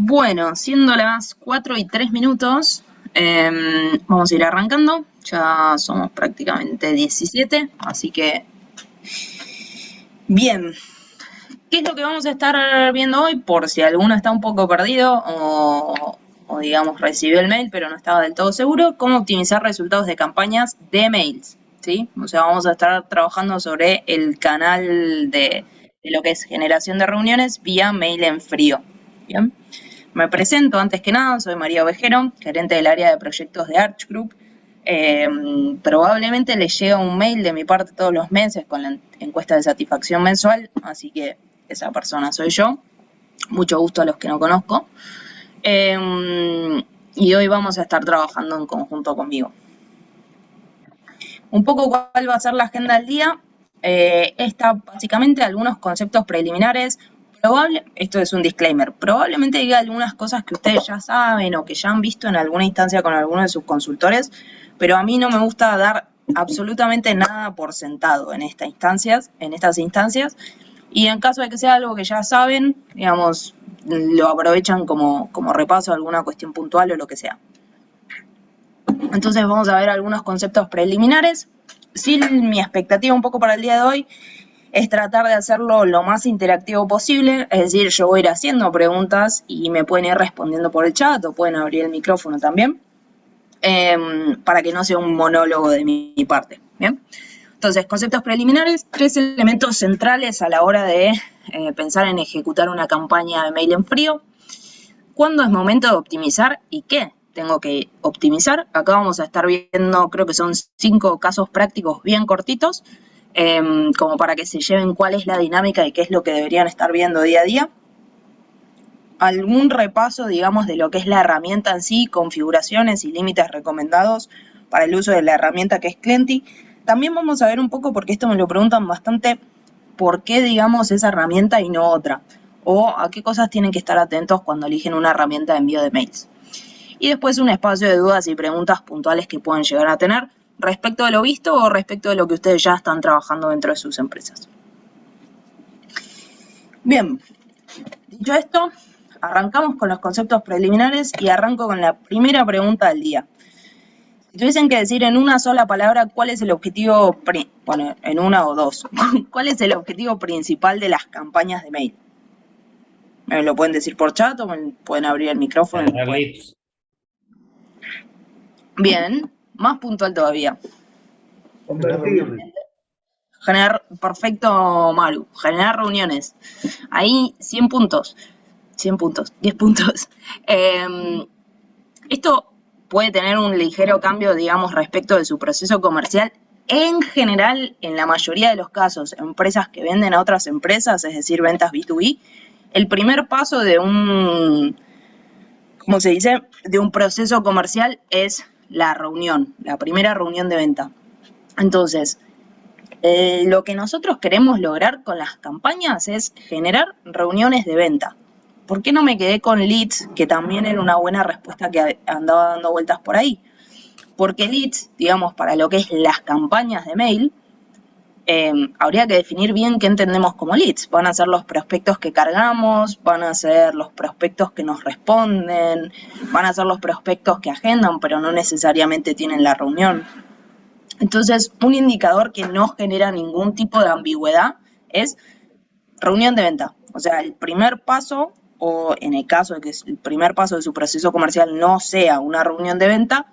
Bueno, siendo las 4:03, vamos a ir arrancando. Ya somos prácticamente 17, así que bien. ¿Qué es lo que vamos a estar viendo hoy? Por si alguno está un poco perdido o digamos recibió el mail pero no estaba del todo seguro, cómo optimizar resultados de campañas de mails, ¿sí? O sea, vamos a estar trabajando sobre el canal de lo que es generación de reuniones vía mail en frío, ¿bien? Me presento antes que nada, soy María Ovejero, gerente del área de proyectos de Arch Group. Probablemente les llega un mail de mi parte todos los meses con la encuesta de satisfacción mensual, así que esa persona soy yo. Mucho gusto a los que no conozco. Y hoy vamos a estar trabajando en conjunto conmigo. Un poco cuál va a ser la agenda del día. Está básicamente algunos conceptos preliminares. Esto es un disclaimer, probablemente diga algunas cosas que ustedes ya saben o que ya han visto en alguna instancia con alguno de sus consultores, pero a mí no me gusta dar absolutamente nada por sentado en estas instancias, y en caso de que sea algo que ya saben, digamos, lo aprovechan como repaso a alguna cuestión puntual o lo que sea. Entonces vamos a ver algunos conceptos preliminares. Sí, mi expectativa un poco para el día de hoy es tratar de hacerlo lo más interactivo posible, es decir, yo voy a ir haciendo preguntas y me pueden ir respondiendo por el chat o pueden abrir el micrófono también, para que no sea un monólogo de mi parte, ¿bien? Entonces, conceptos preliminares, 3 elementos centrales a la hora de pensar en ejecutar una campaña de mail en frío. ¿Cuándo es momento de optimizar y qué tengo que optimizar? Acá vamos a estar viendo, creo que son 5 casos prácticos bien cortitos, como para que se lleven cuál es la dinámica y qué es lo que deberían estar viendo día a día. Algún repaso, digamos, de lo que es la herramienta en sí, configuraciones y límites recomendados para el uso de la herramienta que es Clienty. También vamos a ver un poco, porque esto me lo preguntan bastante, por qué, digamos, esa herramienta y no otra, o a qué cosas tienen que estar atentos cuando eligen una herramienta de envío de mails. Y después un espacio de dudas y preguntas puntuales que pueden llegar a tener respecto de lo visto o respecto de lo que ustedes ya están trabajando dentro de sus empresas. Bien, dicho esto, arrancamos con los conceptos preliminares y arranco con la primera pregunta del día. Si tuviesen que decir en una sola palabra cuál es el objetivo, bueno, en una o dos, cuál es el objetivo principal de las campañas de mail. Me lo pueden decir por chat o me pueden abrir el micrófono. Generar leads. Bien, más puntual todavía. Perfecto, Maru, generar reuniones. Ahí 100 puntos, 10 puntos. Esto puede tener un ligero cambio, digamos, respecto de su proceso comercial. En general, en la mayoría de los casos, empresas que venden a otras empresas, es decir, ventas B2B, el primer paso de ¿cómo se dice?, de un proceso comercial es la reunión, la primera reunión de venta. Entonces, lo que nosotros queremos lograr con las campañas es generar reuniones de venta. ¿Por qué no me quedé con leads, que también era una buena respuesta que andaba dando vueltas por ahí? Porque leads, digamos, para lo que es las campañas de mail, habría que definir bien qué entendemos como leads. Van a ser los prospectos que cargamos, van a ser los prospectos que nos responden, van a ser los prospectos que agendan, pero no necesariamente tienen la reunión. Entonces, un indicador que no genera ningún tipo de ambigüedad es reunión de venta. O sea, el primer paso, o en el caso de que el primer paso de su proceso comercial no sea una reunión de venta,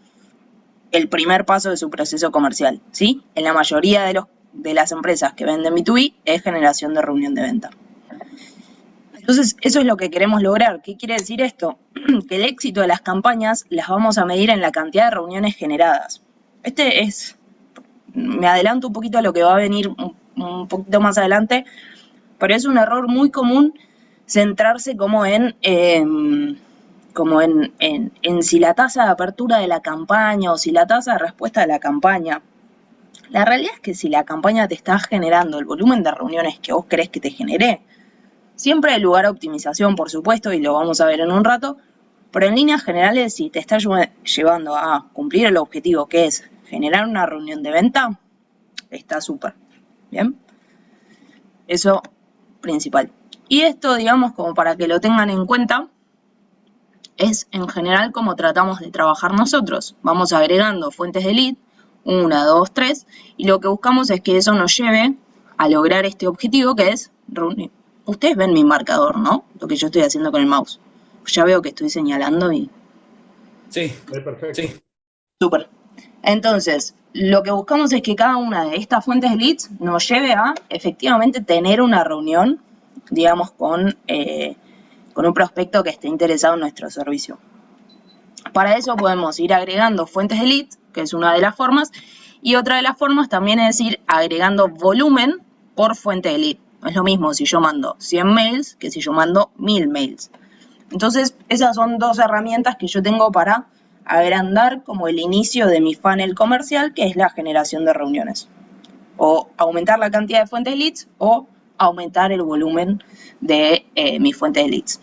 el primer paso de su proceso comercial, ¿sí? En la mayoría de las empresas que venden B2B es generación de reunión de venta. Entonces, eso es lo que queremos lograr. ¿Qué quiere decir esto? Que el éxito de las campañas las vamos a medir en la cantidad de reuniones generadas. Me adelanto un poquito a lo que va a venir un poquito más adelante, pero es un error muy común centrarse como en si la tasa de apertura de la campaña o si la tasa de respuesta de la campaña. La realidad es que si la campaña te está generando el volumen de reuniones que vos querés que te genere, siempre hay lugar a optimización, por supuesto, y lo vamos a ver en un rato, pero en líneas generales, si te está llevando a cumplir el objetivo que es generar una reunión de venta, está súper, ¿bien? Eso principal. Y esto, digamos, como para que lo tengan en cuenta, es en general como tratamos de trabajar nosotros. Vamos agregando fuentes de lead, 1, 2, 3, y lo que buscamos es que eso nos lleve a lograr este objetivo que es reunir. Ustedes ven mi marcador, ¿no? Lo que yo estoy haciendo con el mouse. Ya veo que estoy señalando y... Sí, perfecto. Sí. Súper. Entonces, lo que buscamos es que cada una de estas fuentes de leads nos lleve a efectivamente tener una reunión, digamos, con un prospecto que esté interesado en nuestro servicio. Para eso podemos ir agregando fuentes de leads, que es una de las formas, y otra de las formas también es ir agregando volumen por fuente de lead. No es lo mismo si yo mando 100 mails que si yo mando 1000 mails. Entonces, esas son dos herramientas que yo tengo para agrandar como el inicio de mi funnel comercial, que es la generación de reuniones. O aumentar la cantidad de fuentes de leads o aumentar el volumen de mis fuentes de leads.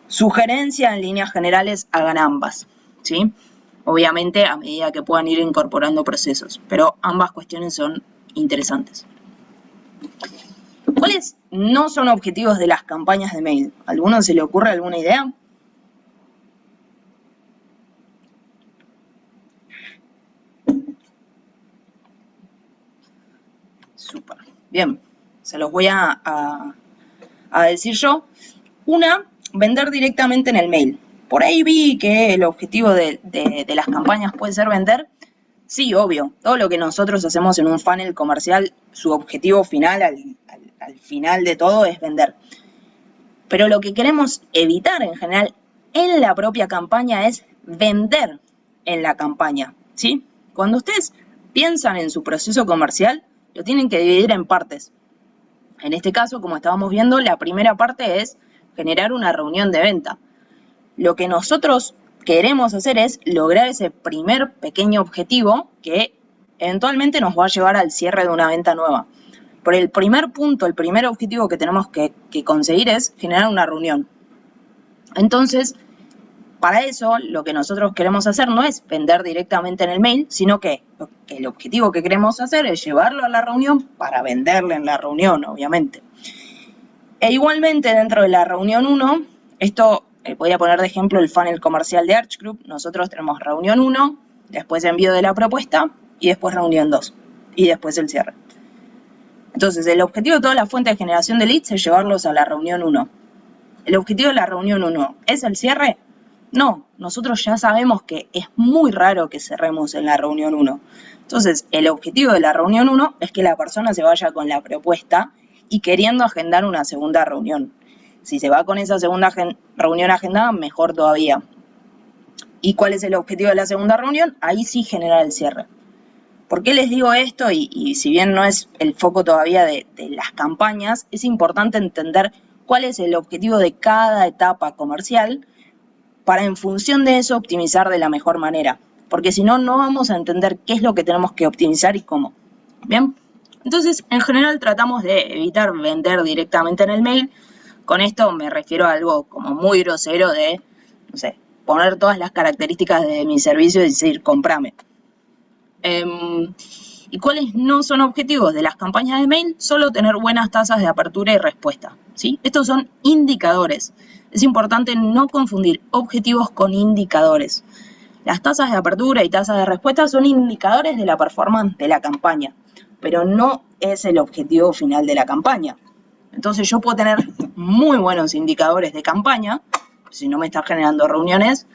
Sugerencia en líneas generales, hagan ambas, ¿sí? Obviamente a medida que puedan ir incorporando procesos, pero ambas cuestiones son interesantes. ¿Cuáles no son objetivos de las campañas de mail? ¿A alguno se le ocurre alguna idea? Súper. Bien, se los voy a decir yo. Una, vender directamente en el mail. Por ahí vi que el objetivo de las campañas puede ser vender. Sí, obvio. Todo lo que nosotros hacemos en un funnel comercial, su objetivo final, al final de todo, es vender. Pero lo que queremos evitar en general en la propia campaña es vender en la campaña, ¿sí? Cuando ustedes piensan en su proceso comercial, lo tienen que dividir en partes. En este caso, como estábamos viendo, la primera parte es generar una reunión de venta. Lo que nosotros queremos hacer es lograr ese primer pequeño objetivo que eventualmente nos va a llevar al cierre de una venta nueva. Pero el primer punto, el primer objetivo que tenemos que conseguir es generar una reunión. Entonces, para eso, lo que nosotros queremos hacer no es vender directamente en el mail, sino que el objetivo que queremos hacer es llevarlo a la reunión para venderle en la reunión, obviamente. E igualmente, dentro de la reunión 1, esto voy a poner de ejemplo el funnel comercial de Arch Group. Nosotros tenemos reunión 1, después envío de la propuesta y después reunión 2 y después el cierre. Entonces, el objetivo de todas las fuentes de generación de leads es llevarlos a la reunión 1. ¿El objetivo de la reunión 1 es el cierre? No, nosotros ya sabemos que es muy raro que cerremos en la reunión 1. Entonces, el objetivo de la reunión 1 es que la persona se vaya con la propuesta y queriendo agendar una segunda reunión. Si se va con esa segunda reunión agendada, mejor todavía. ¿Y cuál es el objetivo de la segunda reunión? Ahí sí generar el cierre. ¿Por qué les digo esto? Y si bien no es el foco todavía de las campañas, es importante entender cuál es el objetivo de cada etapa comercial para en función de eso optimizar de la mejor manera. Porque si no, no vamos a entender qué es lo que tenemos que optimizar y cómo. ¿Bien? Entonces, en general tratamos de evitar vender directamente en el mail. Con esto me refiero a algo como muy grosero de, no sé, poner todas las características de mi servicio y decir, comprame. ¿Y cuáles no son objetivos de las campañas de mail? Solo tener buenas tasas de apertura y respuesta, ¿sí? Estos son indicadores. Es importante no confundir objetivos con indicadores. Las tasas de apertura y tasas de respuesta son indicadores de la performance de la campaña, pero no es el objetivo final de la campaña. Entonces yo puedo tener muy buenos indicadores de campaña, si no me está generando reuniones,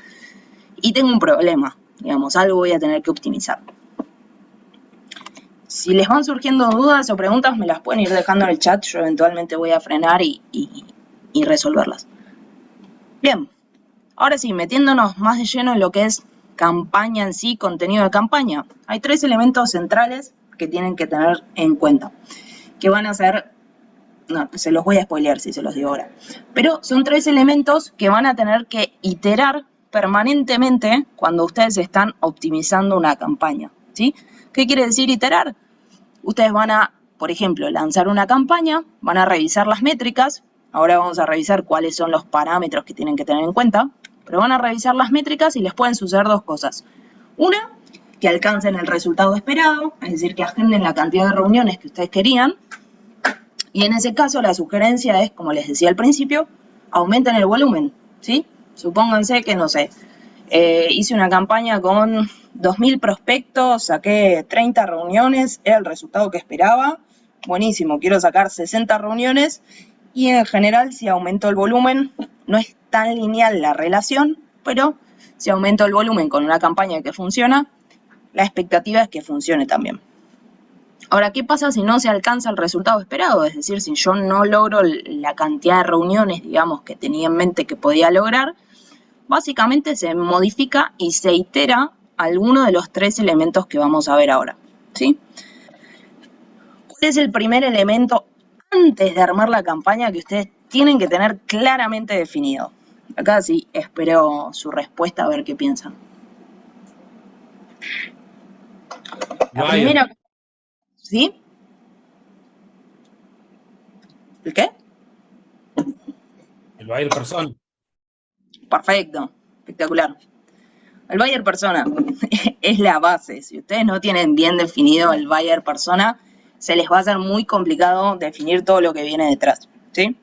y tengo un problema, digamos, algo voy a tener que optimizar. Si les van surgiendo dudas o preguntas, me las pueden ir dejando en el chat, yo eventualmente voy a frenar y resolverlas. Bien, ahora sí, metiéndonos más de lleno en lo que es campaña en sí, contenido de campaña. Hay 3 elementos centrales que tienen que tener en cuenta, que van a ser, no, se los voy a spoilear si se los digo ahora, pero son 3 elementos que van a tener que iterar permanentemente cuando ustedes están optimizando una campaña, ¿sí? ¿Qué quiere decir iterar? Ustedes van a, por ejemplo, lanzar una campaña, van a revisar las métricas. Ahora vamos a revisar cuáles son los parámetros que tienen que tener en cuenta, pero van a revisar las métricas y les pueden suceder 2 cosas. Una, que alcancen el resultado esperado, es decir, que agenden la cantidad de reuniones que ustedes querían. Y en ese caso la sugerencia es, como les decía al principio, aumenten el volumen, ¿sí? Supónganse que, no sé, hice una campaña con 2.000 prospectos, saqué 30 reuniones, era el resultado que esperaba. Buenísimo, quiero sacar 60 reuniones y en general si aumento el volumen, no es tan lineal la relación, pero si aumento el volumen con una campaña que funciona, la expectativa es que funcione también. Ahora, ¿qué pasa si no se alcanza el resultado esperado? Es decir, si yo no logro la cantidad de reuniones, digamos, que tenía en mente que podía lograr, básicamente se modifica y se itera alguno de los 3 elementos que vamos a ver ahora, ¿sí? ¿Cuál es el primer elemento antes de armar la campaña que ustedes tienen que tener claramente definido? Acá sí espero su respuesta a ver qué piensan. La primera... ¿Sí? ¿El qué? El buyer persona. Perfecto, espectacular. El buyer persona es la base. Si ustedes no tienen bien definido el buyer persona, se les va a hacer muy complicado definir todo lo que viene detrás, ¿sí?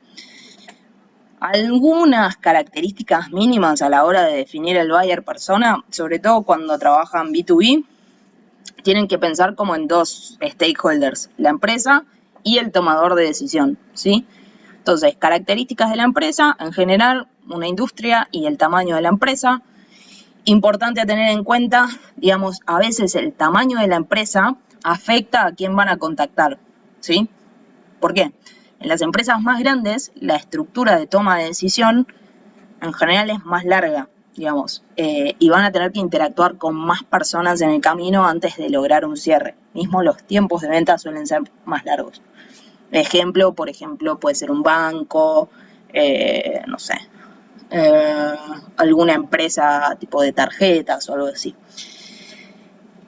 Algunas características mínimas a la hora de definir el buyer persona, sobre todo cuando trabajan B2B, tienen que pensar como en 2 stakeholders, la empresa y el tomador de decisión, ¿sí? Entonces, características de la empresa, en general, una industria y el tamaño de la empresa. Importante a tener en cuenta, digamos, a veces el tamaño de la empresa afecta a quién van a contactar, ¿sí? ¿Por qué? En las empresas más grandes, la estructura de toma de decisión en general es más larga, digamos, y van a tener que interactuar con más personas en el camino antes de lograr un cierre. Mismo los tiempos de venta suelen ser más largos. Ejemplo, por ejemplo, puede ser un banco, no sé, alguna empresa tipo de tarjetas o algo así.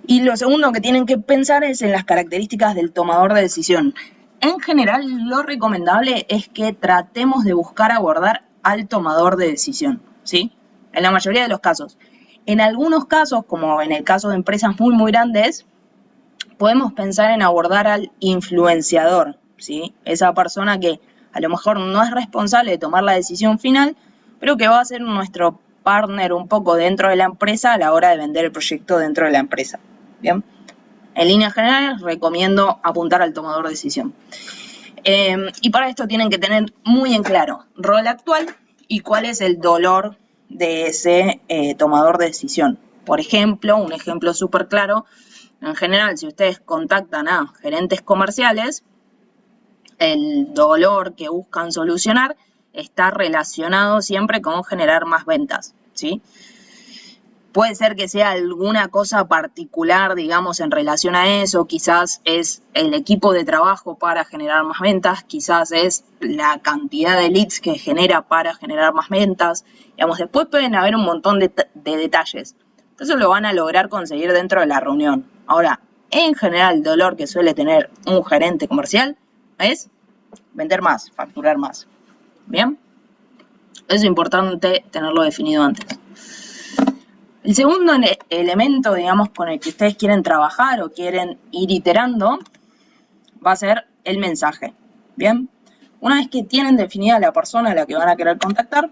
Y lo segundo que tienen que pensar es en las características del tomador de decisión. En general, lo recomendable es que tratemos de buscar abordar al tomador de decisión, ¿sí? En la mayoría de los casos. En algunos casos, como en el caso de empresas muy grandes, podemos pensar en abordar al influenciador, ¿sí? Esa persona que a lo mejor no es responsable de tomar la decisión final, pero que va a ser nuestro partner un poco dentro de la empresa a la hora de vender el proyecto dentro de la empresa, ¿bien? En líneas generales, recomiendo apuntar al tomador de decisión. Y para esto tienen que tener muy en claro rol actual y cuál es el dolor de ese tomador de decisión. Por ejemplo, un ejemplo súper claro, en general, si ustedes contactan a gerentes comerciales, el dolor que buscan solucionar está relacionado siempre con generar más ventas, ¿sí? Puede ser que sea alguna cosa particular, digamos, en relación a eso, quizás es el equipo de trabajo para generar más ventas, quizás es la cantidad de leads que genera para generar más ventas, digamos, después pueden haber un montón de detalles. Eso lo van a lograr conseguir dentro de la reunión. Ahora, en general, el dolor que suele tener un gerente comercial es vender más, facturar más. ¿Bien? Es importante tenerlo definido antes. El segundo elemento, digamos, con el que ustedes quieren trabajar o quieren ir iterando va a ser el mensaje, ¿bien? Una vez que tienen definida la persona a la que van a querer contactar,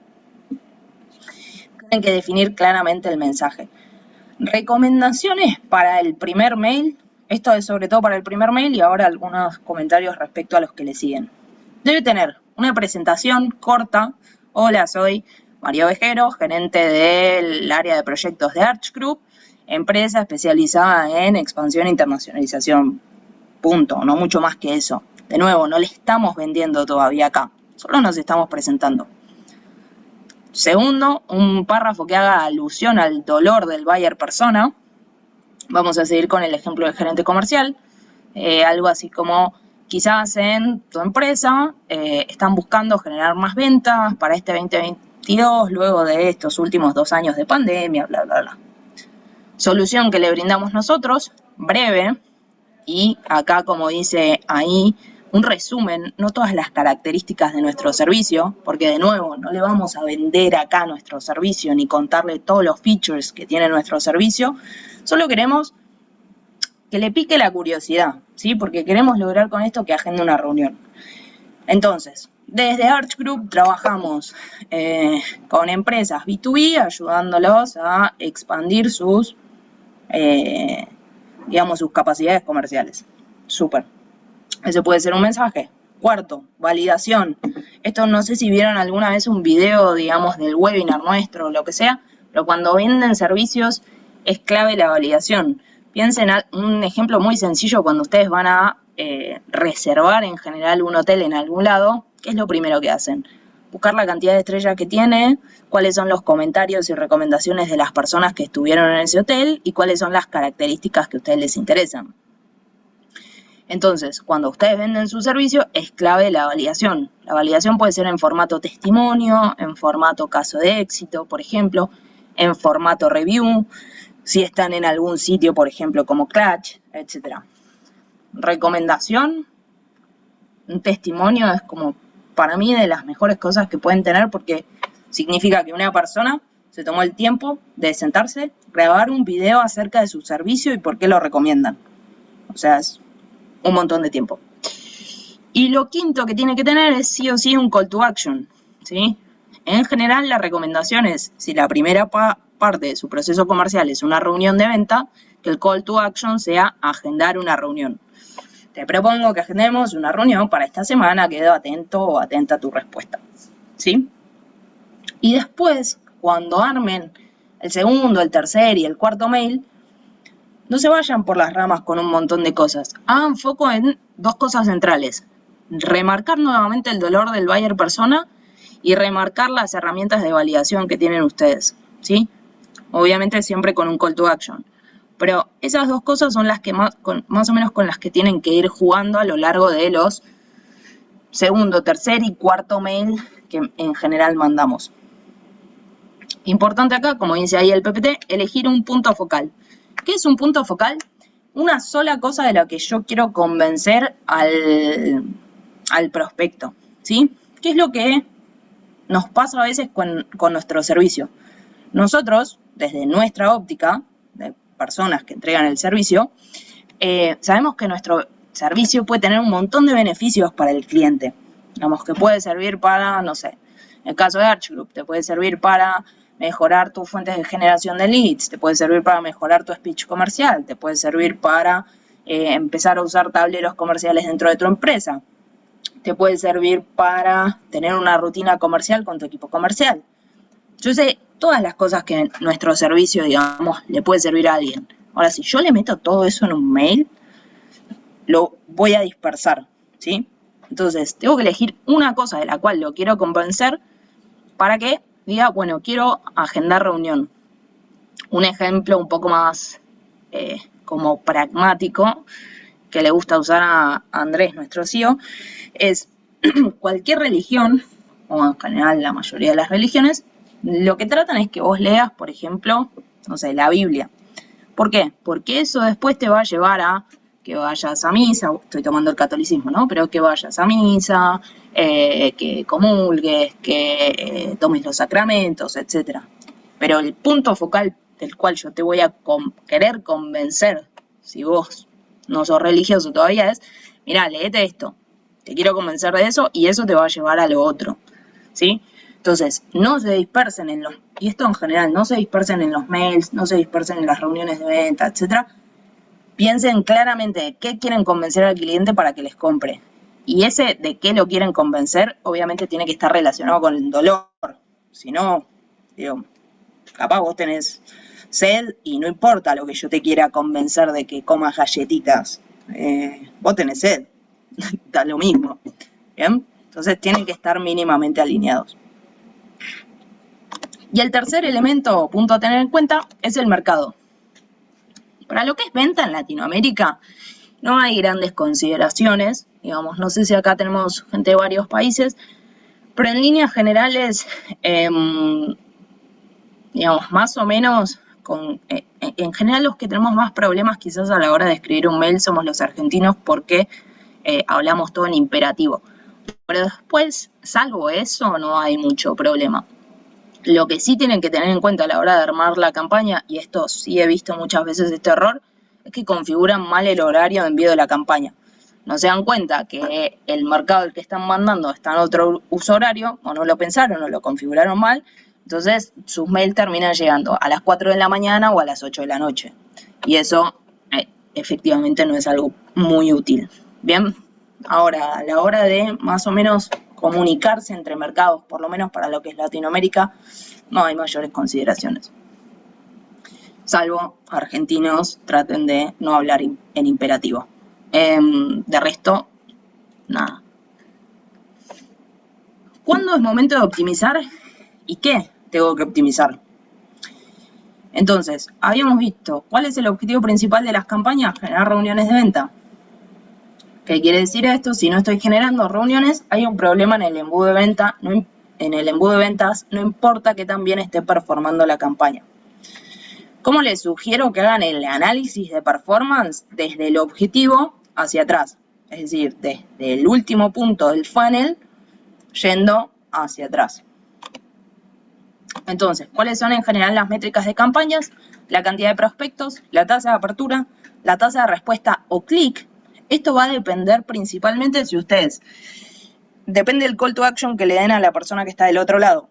tienen que definir claramente el mensaje. Recomendaciones para el primer mail, esto es sobre todo para el primer mail y ahora algunos comentarios respecto a los que le siguen. Debe tener una presentación corta. Hola, soy María Ovejero, gerente del área de proyectos de Arch Group, empresa especializada en expansión e internacionalización. Punto, no mucho más que eso. De nuevo, no le estamos vendiendo todavía acá, solo nos estamos presentando. Segundo, un párrafo que haga alusión al dolor del buyer persona. Vamos a seguir con el ejemplo del gerente comercial. Algo así como, quizás en tu empresa están buscando generar más ventas para este 2022, luego de estos últimos 2 años de pandemia, bla, bla, bla. Solución que le brindamos nosotros, breve, y acá, como dice ahí, un resumen, no todas las características de nuestro servicio, porque de nuevo, no le vamos a vender acá nuestro servicio ni contarle todos los features que tiene nuestro servicio, solo queremos que le pique la curiosidad, ¿sí? Porque queremos lograr con esto que agende una reunión. Entonces, Desde Arch Group trabajamos con empresas B2B, ayudándolos a expandir sus, digamos, sus capacidades comerciales. Súper. Ese puede ser un mensaje. Cuarto, validación. Esto no sé si vieron alguna vez un video, digamos, del webinar nuestro o lo que sea, pero cuando venden servicios es clave la validación. Piensen en un ejemplo muy sencillo cuando ustedes van a reservar en general un hotel en algún lado. ¿Qué es lo primero que hacen? Buscar la cantidad de estrellas que tiene, cuáles son los comentarios y recomendaciones de las personas que estuvieron en ese hotel y cuáles son las características que a ustedes les interesan. Entonces, cuando ustedes venden su servicio, es clave la validación. La validación puede ser en formato testimonio, en formato caso de éxito, por ejemplo, en formato review, si están en algún sitio, por ejemplo, como Clutch, etc. Recomendación, un testimonio es como, para mí, de las mejores cosas que pueden tener porque significa que una persona se tomó el tiempo de sentarse, grabar un video acerca de su servicio y por qué lo recomiendan. O sea, es un montón de tiempo. Y lo quinto que tiene que tener es sí o sí un call to action, ¿sí? En general, la recomendación es, si la primera parte de su proceso comercial es una reunión de venta, que el call to action sea agendar una reunión. Te propongo que agendemos una reunión para esta semana, quedo atento o atenta a tu respuesta, ¿sí? Y después, cuando armen el segundo, el tercer y el cuarto mail, no se vayan por las ramas con un montón de cosas. Hagan foco en dos cosas centrales. Remarcar nuevamente el dolor del buyer persona y remarcar las herramientas de validación que tienen ustedes, ¿sí? Obviamente siempre con un call to action. Pero esas dos cosas son las que más o menos con las que tienen que ir jugando a lo largo de los segundo, tercer y cuarto mail que en general mandamos. Importante acá, como dice ahí el PPT, elegir un punto focal. ¿Qué es un punto focal? Una sola cosa de la que yo quiero convencer al prospecto, ¿sí? ¿Qué es lo que nos pasa a veces con nuestro servicio? Nosotros, desde nuestra óptica, de personas que entregan el servicio, sabemos que nuestro servicio puede tener un montón de beneficios para el cliente. Digamos que puede servir para, no sé, en el caso de Arch Group, te puede servir para mejorar tus fuentes de generación de leads, te puede servir para mejorar tu speech comercial, te puede servir para empezar a usar tableros comerciales dentro de tu empresa, te puede servir para tener una rutina comercial con tu equipo comercial. Yo sé todas las cosas que nuestro servicio, digamos, le puede servir a alguien. Ahora, si yo le meto todo eso en un mail, lo voy a dispersar, ¿sí? Entonces, tengo que elegir una cosa de la cual lo quiero convencer para que diga, bueno, quiero agendar reunión. Un ejemplo un poco más como pragmático que le gusta usar a Andrés, nuestro CEO, es cualquier religión, o en general la mayoría de las religiones, lo que tratan es que vos leas, por ejemplo, no sé, la Biblia. ¿Por qué? Porque eso después te va a llevar a que vayas a misa, estoy tomando el catolicismo, ¿no? Pero que vayas a misa, que comulgues, que tomes los sacramentos, etc. Pero el punto focal del cual yo te voy a querer convencer, si vos no sos religioso todavía, es, mirá, léete esto, te quiero convencer de eso y eso te va a llevar a lo otro, ¿sí? Entonces, no se dispersen y esto en general, no se dispersen en los mails, no se dispersen en las reuniones de venta, etc. Piensen claramente de qué quieren convencer al cliente para que les compre. Y ese de qué lo quieren convencer, obviamente tiene que estar relacionado con el dolor. Si no, digo, capaz vos tenés sed y no importa lo que yo te quiera convencer de que comas galletitas. Vos tenés sed, da lo mismo. ¿Bien? Entonces tienen que estar mínimamente alineados. Y el tercer elemento o punto a tener en cuenta es el mercado. Para lo que es venta en Latinoamérica, no hay grandes consideraciones. Digamos, no sé si acá tenemos gente de varios países, pero en líneas generales, digamos, más o menos, en general los que tenemos más problemas quizás a la hora de escribir un mail somos los argentinos porque hablamos todo en imperativo. Pero después, salvo eso, no hay mucho problema. Lo que sí tienen que tener en cuenta a la hora de armar la campaña, y esto sí he visto muchas veces este error, es que configuran mal el horario de envío de la campaña. no se dan cuenta que el mercado al que están mandando está en otro uso horario, o no lo pensaron, o lo configuraron mal, entonces sus mails terminan llegando a las 4 de la mañana o a las 8 de la noche. Y eso efectivamente no es algo muy útil. Bien, ahora a la hora de más o menos comunicarse entre mercados, por lo menos para lo que es Latinoamérica, no hay mayores consideraciones. Salvo argentinos, traten de no hablar en imperativo. De resto, nada. ¿Cuándo es momento de optimizar y qué tengo que optimizar? Entonces, habíamos visto cuál es el objetivo principal de las campañas: generar reuniones de venta. ¿Qué quiere decir esto? Si no estoy generando reuniones, hay un problema en el embudo de venta. En el embudo de ventas, no importa qué tan bien esté performando la campaña. ¿Cómo les sugiero que hagan el análisis de performance desde el objetivo hacia atrás? Es decir, desde el último punto del funnel yendo hacia atrás. Entonces, ¿cuáles son en general las métricas de campañas? La cantidad de prospectos, la tasa de apertura, la tasa de respuesta o clic. Esto va a depender principalmente si ustedes, depende del call to action que le den a la persona que está del otro lado.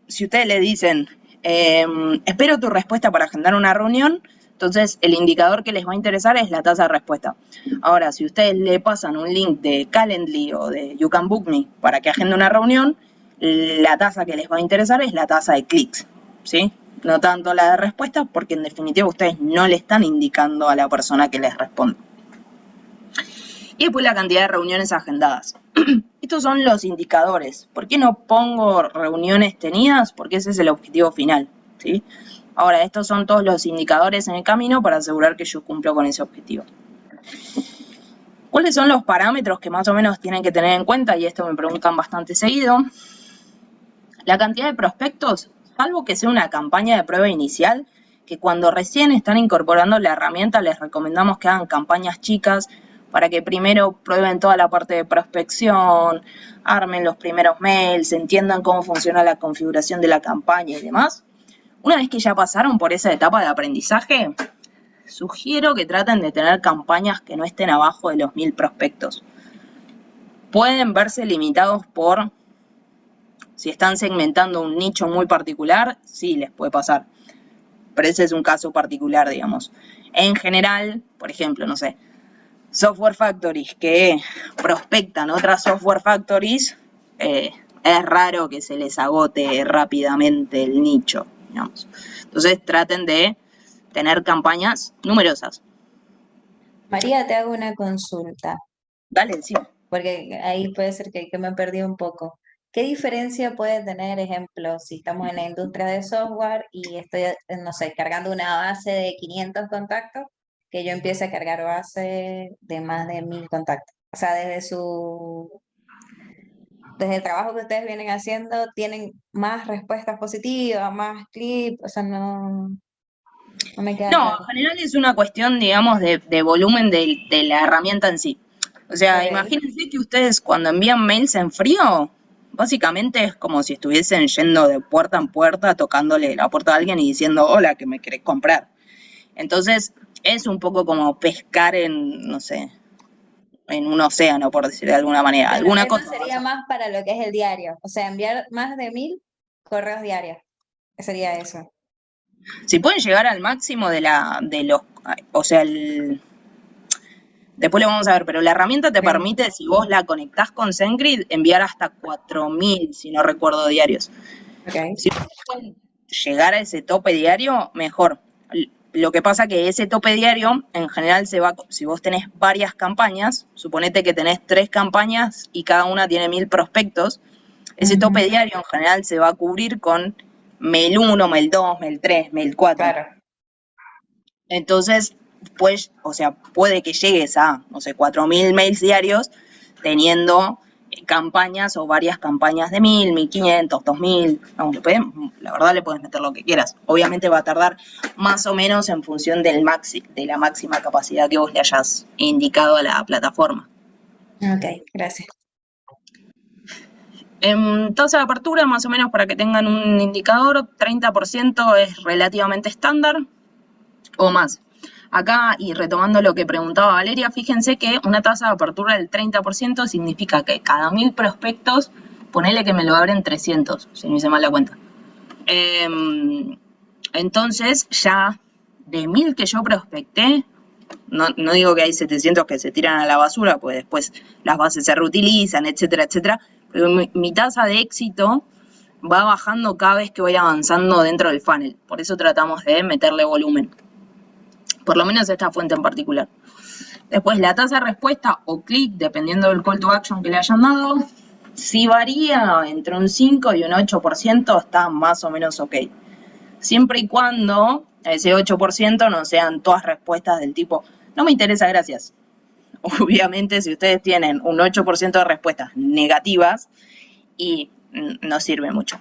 Si ustedes le dicen, espero tu respuesta para agendar una reunión, entonces el indicador que les va a interesar es la tasa de respuesta. Ahora, si ustedes le pasan un link de Calendly o de You Can Book Me para que agende una reunión, la tasa que les va a interesar es la tasa de clics, ¿sí? No tanto la de respuesta, porque en definitiva ustedes no le están indicando a la persona que les responde. Y después la cantidad de reuniones agendadas. Estos son los indicadores. ¿Por qué no pongo reuniones tenidas? Porque ese es el objetivo final, ¿sí? Ahora, estos son todos los indicadores en el camino para asegurar que yo cumplo con ese objetivo. ¿Cuáles son los parámetros que más o menos tienen que tener en cuenta? Y esto me preguntan bastante seguido. La cantidad de prospectos, salvo que sea una campaña de prueba inicial, que cuando recién están incorporando la herramienta les recomendamos que hagan campañas chicas para que primero prueben toda la parte de prospección, armen los primeros mails, entiendan cómo funciona la configuración de la campaña y demás. Una vez que ya pasaron por esa etapa de aprendizaje, sugiero que traten de tener campañas que no estén abajo de los 1000 prospectos. Pueden verse limitados por, si están segmentando un nicho muy particular, sí les puede pasar. Pero ese es un caso particular, digamos. En general, por ejemplo, no sé, software factories que prospectan otras software factories, es raro que se les agote rápidamente el nicho, digamos. Entonces traten de tener campañas numerosas. María, te hago una consulta. Dale, sí. Porque ahí puede ser que me perdí un poco. ¿Qué diferencia puede tener, ejemplo, si estamos en la industria de software y estoy, no sé, cargando una base de 500 contactos, que yo empiece a cargar base de más de 1000 contactos? O sea, desde el trabajo que ustedes vienen haciendo, ¿tienen más respuestas positivas, más clips? O sea, no me queda claro. En general es una cuestión, digamos, de volumen de la herramienta en sí. O sea, imagínense que ustedes cuando envían mails en frío, básicamente es como si estuviesen yendo de puerta en puerta, tocándole la puerta a alguien y diciendo, hola, que me querés comprar. Entonces, es un poco como pescar en, no sé, en un océano, por decir de alguna manera. Bueno, alguna eso cosa sería más para lo que es el diario. O sea, enviar más de 1000 correos diarios. Sería eso. Si pueden llegar al máximo o sea, después lo vamos a ver, pero la herramienta te permite, si vos la conectás con SendGrid, enviar hasta 4000, si no recuerdo, diarios. Okay. Si pueden llegar a ese tope diario, mejor. Lo que pasa que ese tope diario, en general, si vos tenés varias campañas, suponete que tenés 3 campañas y cada una tiene 1000 prospectos, ese tope diario en general se va a cubrir con mail 1, mail 2, mail 3, mail 4. Claro. Entonces, pues, o sea, puede que llegues a, no sé, 4000 mails diarios teniendo campañas o varias campañas de 1000, 1500, 2000, la verdad le puedes meter lo que quieras. Obviamente va a tardar más o menos en función de la máxima capacidad que vos le hayas indicado a la plataforma. Ok, gracias. En tasa de apertura, más o menos para que tengan un indicador, 30% es relativamente estándar o más. Acá, y retomando lo que preguntaba Valeria, fíjense que una tasa de apertura del 30% significa que cada 1000 prospectos, ponele que me lo abren 300, si no hice mal la cuenta. Entonces, ya de 1000 que yo prospecté, no digo que hay 700 que se tiran a la basura, pues después las bases se reutilizan, etcétera, etcétera, pero mi tasa de éxito va bajando cada vez que voy avanzando dentro del funnel. Por eso tratamos de meterle volumen. Por lo menos esta fuente en particular. Después, la tasa de respuesta o clic, dependiendo del call to action que le hayan dado, si varía entre un 5 y un 8%, está más o menos ok. Siempre y cuando ese 8% no sean todas respuestas del tipo, no me interesa, gracias. Obviamente, si ustedes tienen un 8% de respuestas negativas, y no sirve mucho.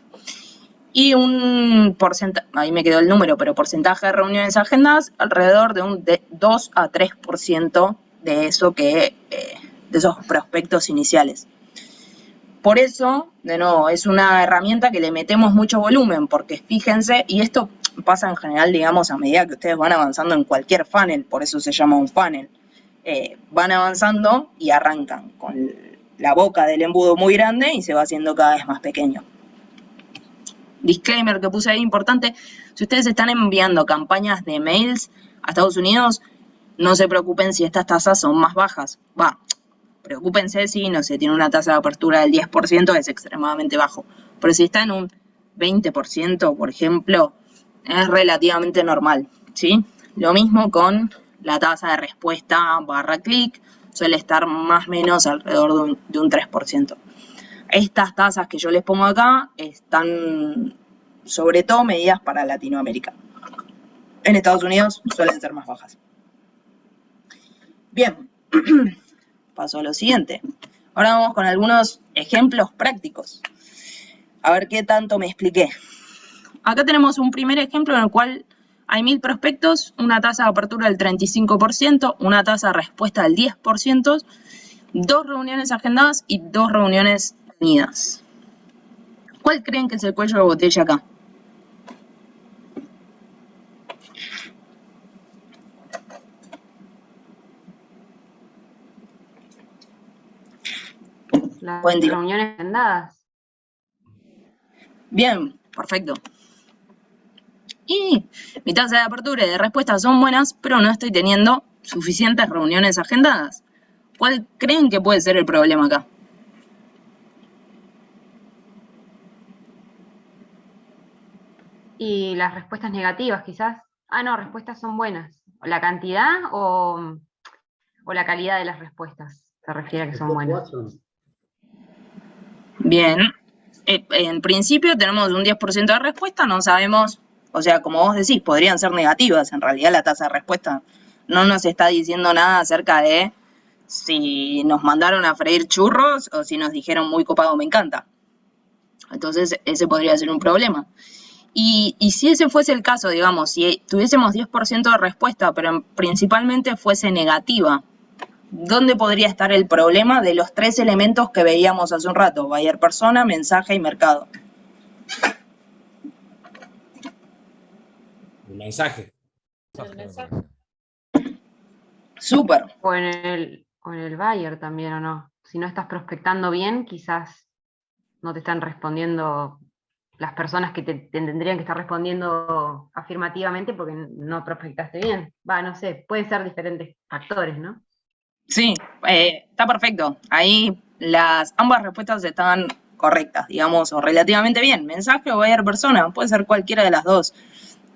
Y un porcentaje, ahí me quedó el número, pero porcentaje de reuniones agendadas, alrededor de un 2 a 3% de eso de esos prospectos iniciales. Por eso, de nuevo, es una herramienta que le metemos mucho volumen, porque fíjense, y esto pasa en general, digamos, a medida que ustedes van avanzando en cualquier funnel, por eso se llama un funnel. Van avanzando y arrancan con la boca del embudo muy grande y se va haciendo cada vez más pequeño. Disclaimer que puse ahí importante, si ustedes están enviando campañas de mails a Estados Unidos, no se preocupen si estas tasas son más bajas. Preocúpense si, no sé, tiene una tasa de apertura del 10%, es extremadamente bajo. Pero si está en un 20%, por ejemplo, es relativamente normal, ¿sí? Lo mismo con la tasa de respuesta / clic, suele estar más o menos alrededor de un 3%. Estas tasas que yo les pongo acá están sobre todo medidas para Latinoamérica. En Estados Unidos suelen ser más bajas. Bien, paso a lo siguiente. Ahora vamos con algunos ejemplos prácticos. A ver qué tanto me expliqué. Acá tenemos un primer ejemplo en el cual hay 1000 prospectos, una tasa de apertura del 35%, una tasa de respuesta del 10%, 2 reuniones agendadas y 2 reuniones tenidas. ¿Cuál creen que es el cuello de botella acá? Las reuniones agendadas. Bien, perfecto. Y mi tasa de apertura y de respuesta son buenas, pero no estoy teniendo suficientes reuniones agendadas. ¿Cuál creen que puede ser el problema acá? Y las respuestas negativas, quizás. Ah, no, respuestas son buenas. ¿La cantidad o la calidad de las respuestas? Se refiere a que son buenas. Bien. En principio tenemos un 10% de respuesta, no sabemos, o sea, como vos decís, podrían ser negativas. En realidad la tasa de respuesta no nos está diciendo nada acerca de si nos mandaron a freír churros o si nos dijeron muy copado, me encanta. Entonces ese podría ser un problema. Y si ese fuese el caso, digamos, si tuviésemos 10% de respuesta, pero principalmente fuese negativa, ¿dónde podría estar el problema de los 3 elementos que veíamos hace un rato? Buyer persona, mensaje y mercado. El mensaje. Súper. O en el buyer también, ¿o no? Si no estás prospectando bien, quizás no te están respondiendo las personas que te tendrían que estar respondiendo afirmativamente porque no prospectaste bien. No sé, pueden ser diferentes factores, ¿no? Sí, está perfecto. Ahí ambas respuestas están correctas, digamos, o relativamente bien. Mensaje o buyer persona, puede ser cualquiera de las dos.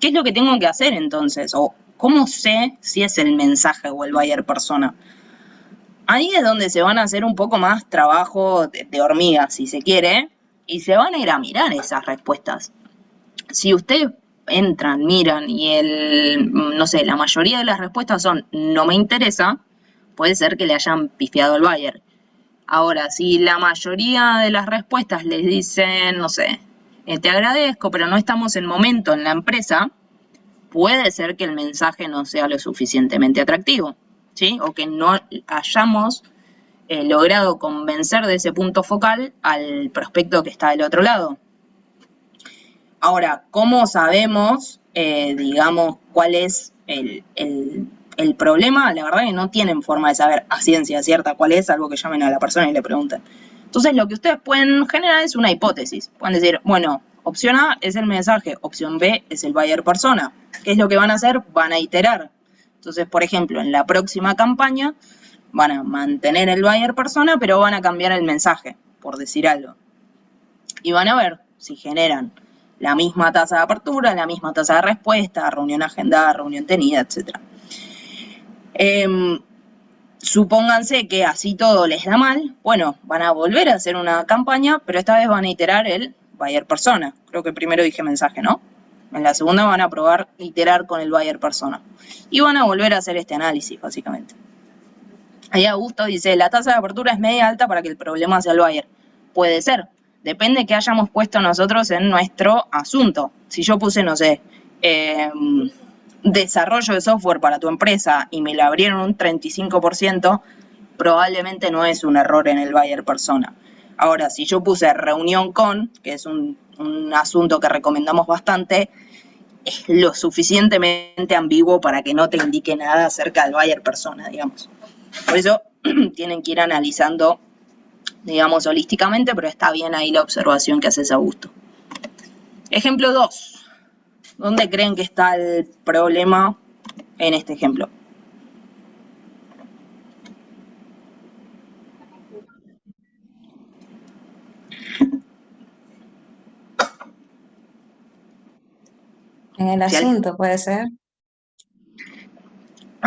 ¿Qué es lo que tengo que hacer entonces? O ¿cómo sé si es el mensaje o el buyer persona? Ahí es donde se van a hacer un poco más trabajo de hormiga, si se quiere, y se van a ir a mirar esas respuestas. Si ustedes entran, miran y no sé, la mayoría de las respuestas son no me interesa, puede ser que le hayan pifiado al buyer. Ahora, si la mayoría de las respuestas les dicen, no sé, te agradezco, pero no estamos en momento en la empresa, puede ser que el mensaje no sea lo suficientemente atractivo, ¿sí? O que no hayamos logrado convencer de ese punto focal al prospecto que está del otro lado. Ahora, ¿cómo sabemos, digamos, cuál es el el problema, la verdad que no tienen forma de saber a ciencia cierta cuál es, salvo que llamen a la persona y le pregunten. Entonces, lo que ustedes pueden generar es una hipótesis. Pueden decir, bueno, opción A es el mensaje, opción B es el buyer persona. ¿Qué es lo que van a hacer? Van a iterar. Entonces, por ejemplo, en la próxima campaña van a mantener el buyer persona, pero van a cambiar el mensaje, por decir algo. Y van a ver si generan la misma tasa de apertura, la misma tasa de respuesta, reunión agendada, reunión tenida, etc. Supónganse que así todo les da mal, bueno, van a volver a hacer una campaña, pero esta vez van a iterar el buyer persona. Creo que primero dije mensaje, ¿no? En la segunda van a probar iterar con el buyer persona. Y van a volver a hacer este análisis, básicamente. Ahí Augusto dice, la tasa de apertura es media alta para que el problema sea el buyer. Puede ser. Depende de qué hayamos puesto nosotros en nuestro asunto. Si yo puse, no sé, desarrollo de software para tu empresa y me la abrieron un 35%, probablemente no es un error en el buyer persona. Ahora, si yo puse reunión con, que es un asunto que recomendamos bastante, es lo suficientemente ambiguo para que no te indique nada acerca del buyer persona, digamos. Por eso tienen que ir analizando, digamos, holísticamente, pero está bien ahí la observación que haces, Augusto. Ejemplo 2. ¿Dónde creen que está el problema en este ejemplo? En el asunto, puede ser.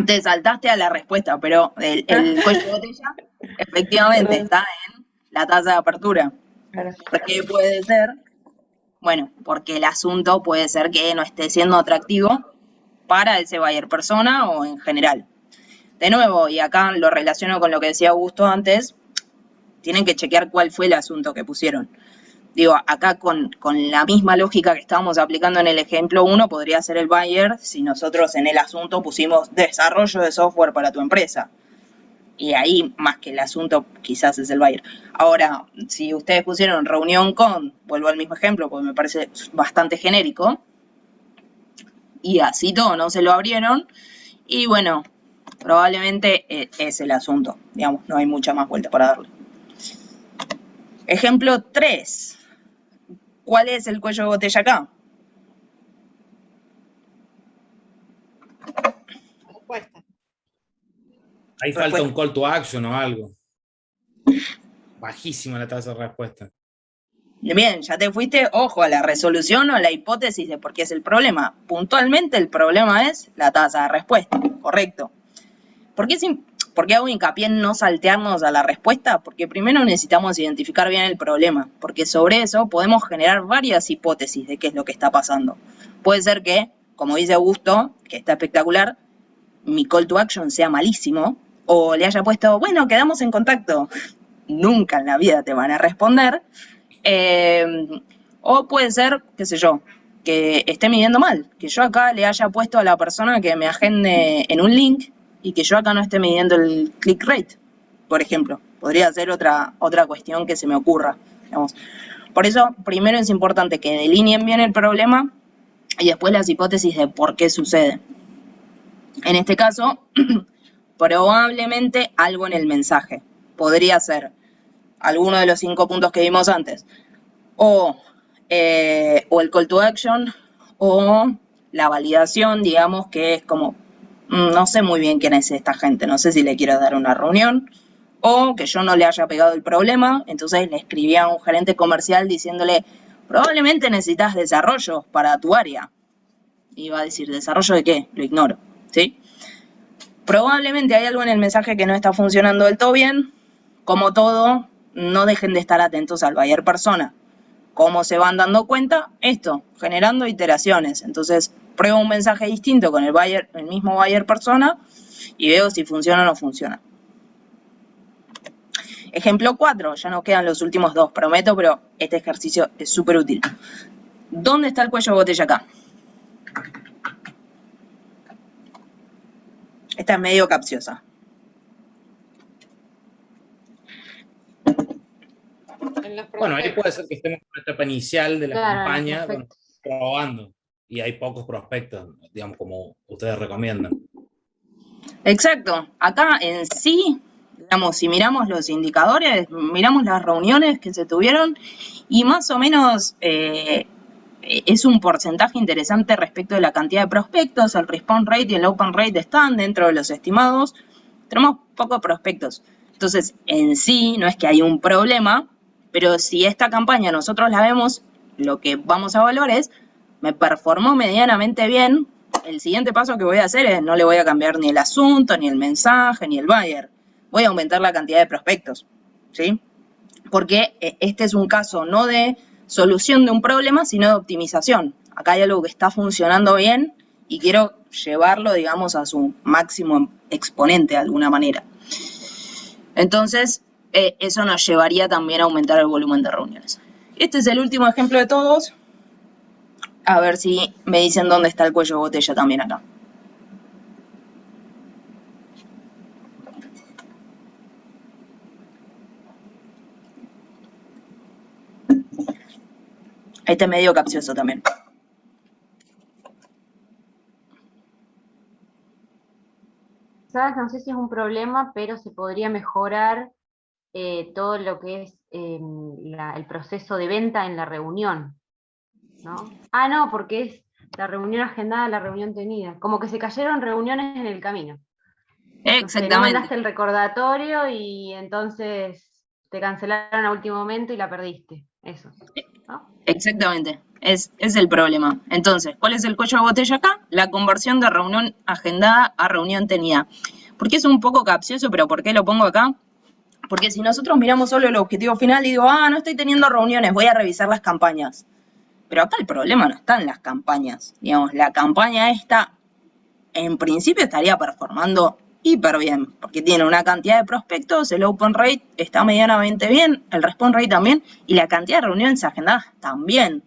Te saltaste a la respuesta, pero el cuello de botella efectivamente está en la tasa de apertura. Claro. ¿Qué puede ser? Bueno, porque el asunto puede ser que no esté siendo atractivo para ese buyer persona o en general. De nuevo, y acá lo relaciono con lo que decía Augusto antes, tienen que chequear cuál fue el asunto que pusieron. Digo, acá con la misma lógica que estábamos aplicando en el ejemplo 1, podría ser el buyer si nosotros en el asunto pusimos desarrollo de software para tu empresa. Y ahí, más que el asunto, quizás es el buyer. Ahora, si ustedes pusieron reunión con, vuelvo al mismo ejemplo, porque me parece bastante genérico, y así todo no se lo abrieron, y bueno, probablemente es el asunto, digamos, no hay mucha más vuelta para darle. Ejemplo 3. ¿Cuál es el cuello de botella acá? Respuesta. Ahí falta un call to action o algo. Bajísima la tasa de respuesta. Bien, ya te fuiste, ojo, a la resolución o a la hipótesis de por qué es el problema. Puntualmente el problema es la tasa de respuesta, correcto. ¿Por qué hago hincapié en no saltearnos a la respuesta? Porque primero necesitamos identificar bien el problema, porque sobre eso podemos generar varias hipótesis de qué es lo que está pasando. Puede ser que, como dice Augusto, que está espectacular, mi call to action sea malísimo, o le haya puesto, bueno, quedamos en contacto. Nunca en la vida te van a responder. O puede ser, qué sé yo, que esté midiendo mal, que yo acá le haya puesto a la persona que me agende en un link y que yo acá no esté midiendo el click rate, por ejemplo. Podría ser otra cuestión que se me ocurra, digamos. Por eso, primero es importante que delineen bien el problema y después las hipótesis de por qué sucede. En este caso, probablemente algo en el mensaje. Podría ser alguno de los 5 puntos que vimos antes. O el call to action, o la validación, digamos, que es como, no sé muy bien quién es esta gente, no sé si le quiero dar una reunión, o que yo no le haya pegado el problema, entonces le escribí a un gerente comercial diciéndole, probablemente necesitas desarrollo para tu área. Y va a decir, ¿desarrollo de qué? Lo ignoro, ¿sí? Probablemente hay algo en el mensaje que no está funcionando del todo bien. Como todo, no dejen de estar atentos al buyer persona. ¿Cómo se van dando cuenta? Esto, generando iteraciones. Entonces, pruebo un mensaje distinto con el mismo buyer persona y veo si funciona o no funciona. Ejemplo 4, ya nos quedan los últimos 2, prometo, pero este ejercicio es súper útil. ¿Dónde está el cuello de botella acá? Esta es medio capciosa. Bueno, ahí puede ser que estemos en la etapa inicial de la campaña, bueno, probando, y hay pocos prospectos, digamos, como ustedes recomiendan. Exacto. Acá en sí, digamos, si miramos los indicadores, miramos las reuniones que se tuvieron y más o menos es un porcentaje interesante respecto de la cantidad de prospectos. El response rate y el open rate están dentro de los estimados. Tenemos pocos prospectos. Entonces, en sí, no es que hay un problema, pero si esta campaña nosotros la vemos, lo que vamos a evaluar es, me performó medianamente bien. El siguiente paso que voy a hacer es, no le voy a cambiar ni el asunto, ni el mensaje, ni el buyer. Voy a aumentar la cantidad de prospectos, ¿sí? Porque este es un caso no de solución de un problema, sino de optimización. Acá hay algo que está funcionando bien y quiero llevarlo, digamos, a su máximo exponente de alguna manera. Entonces, eso nos llevaría también a aumentar el volumen de reuniones. Este es el último ejemplo de todos. A ver si me dicen dónde está el cuello de botella también acá. Este es medio capcioso también. Quizás, no sé si es un problema, pero se podría mejorar todo lo que es el proceso de venta en la reunión, ¿no? Ah, no, porque es la reunión agendada, la reunión tenida. Como que se cayeron reuniones en el camino. Exactamente. No mandaste el recordatorio y entonces te cancelaron a último momento y la perdiste. Eso, ¿no? Exactamente. Es el problema. Entonces, ¿cuál es el cuello de botella acá? La conversión de reunión agendada a reunión tenida. ¿Por qué es un poco capcioso, pero por qué lo pongo acá? Porque si nosotros miramos solo el objetivo final y digo, no estoy teniendo reuniones, voy a revisar las campañas. Pero acá el problema no está en las campañas. Digamos, la campaña esta, en principio, estaría performando hiper bien, porque tiene una cantidad de prospectos, el open rate está medianamente bien, el response rate también, y la cantidad de reuniones agendadas también.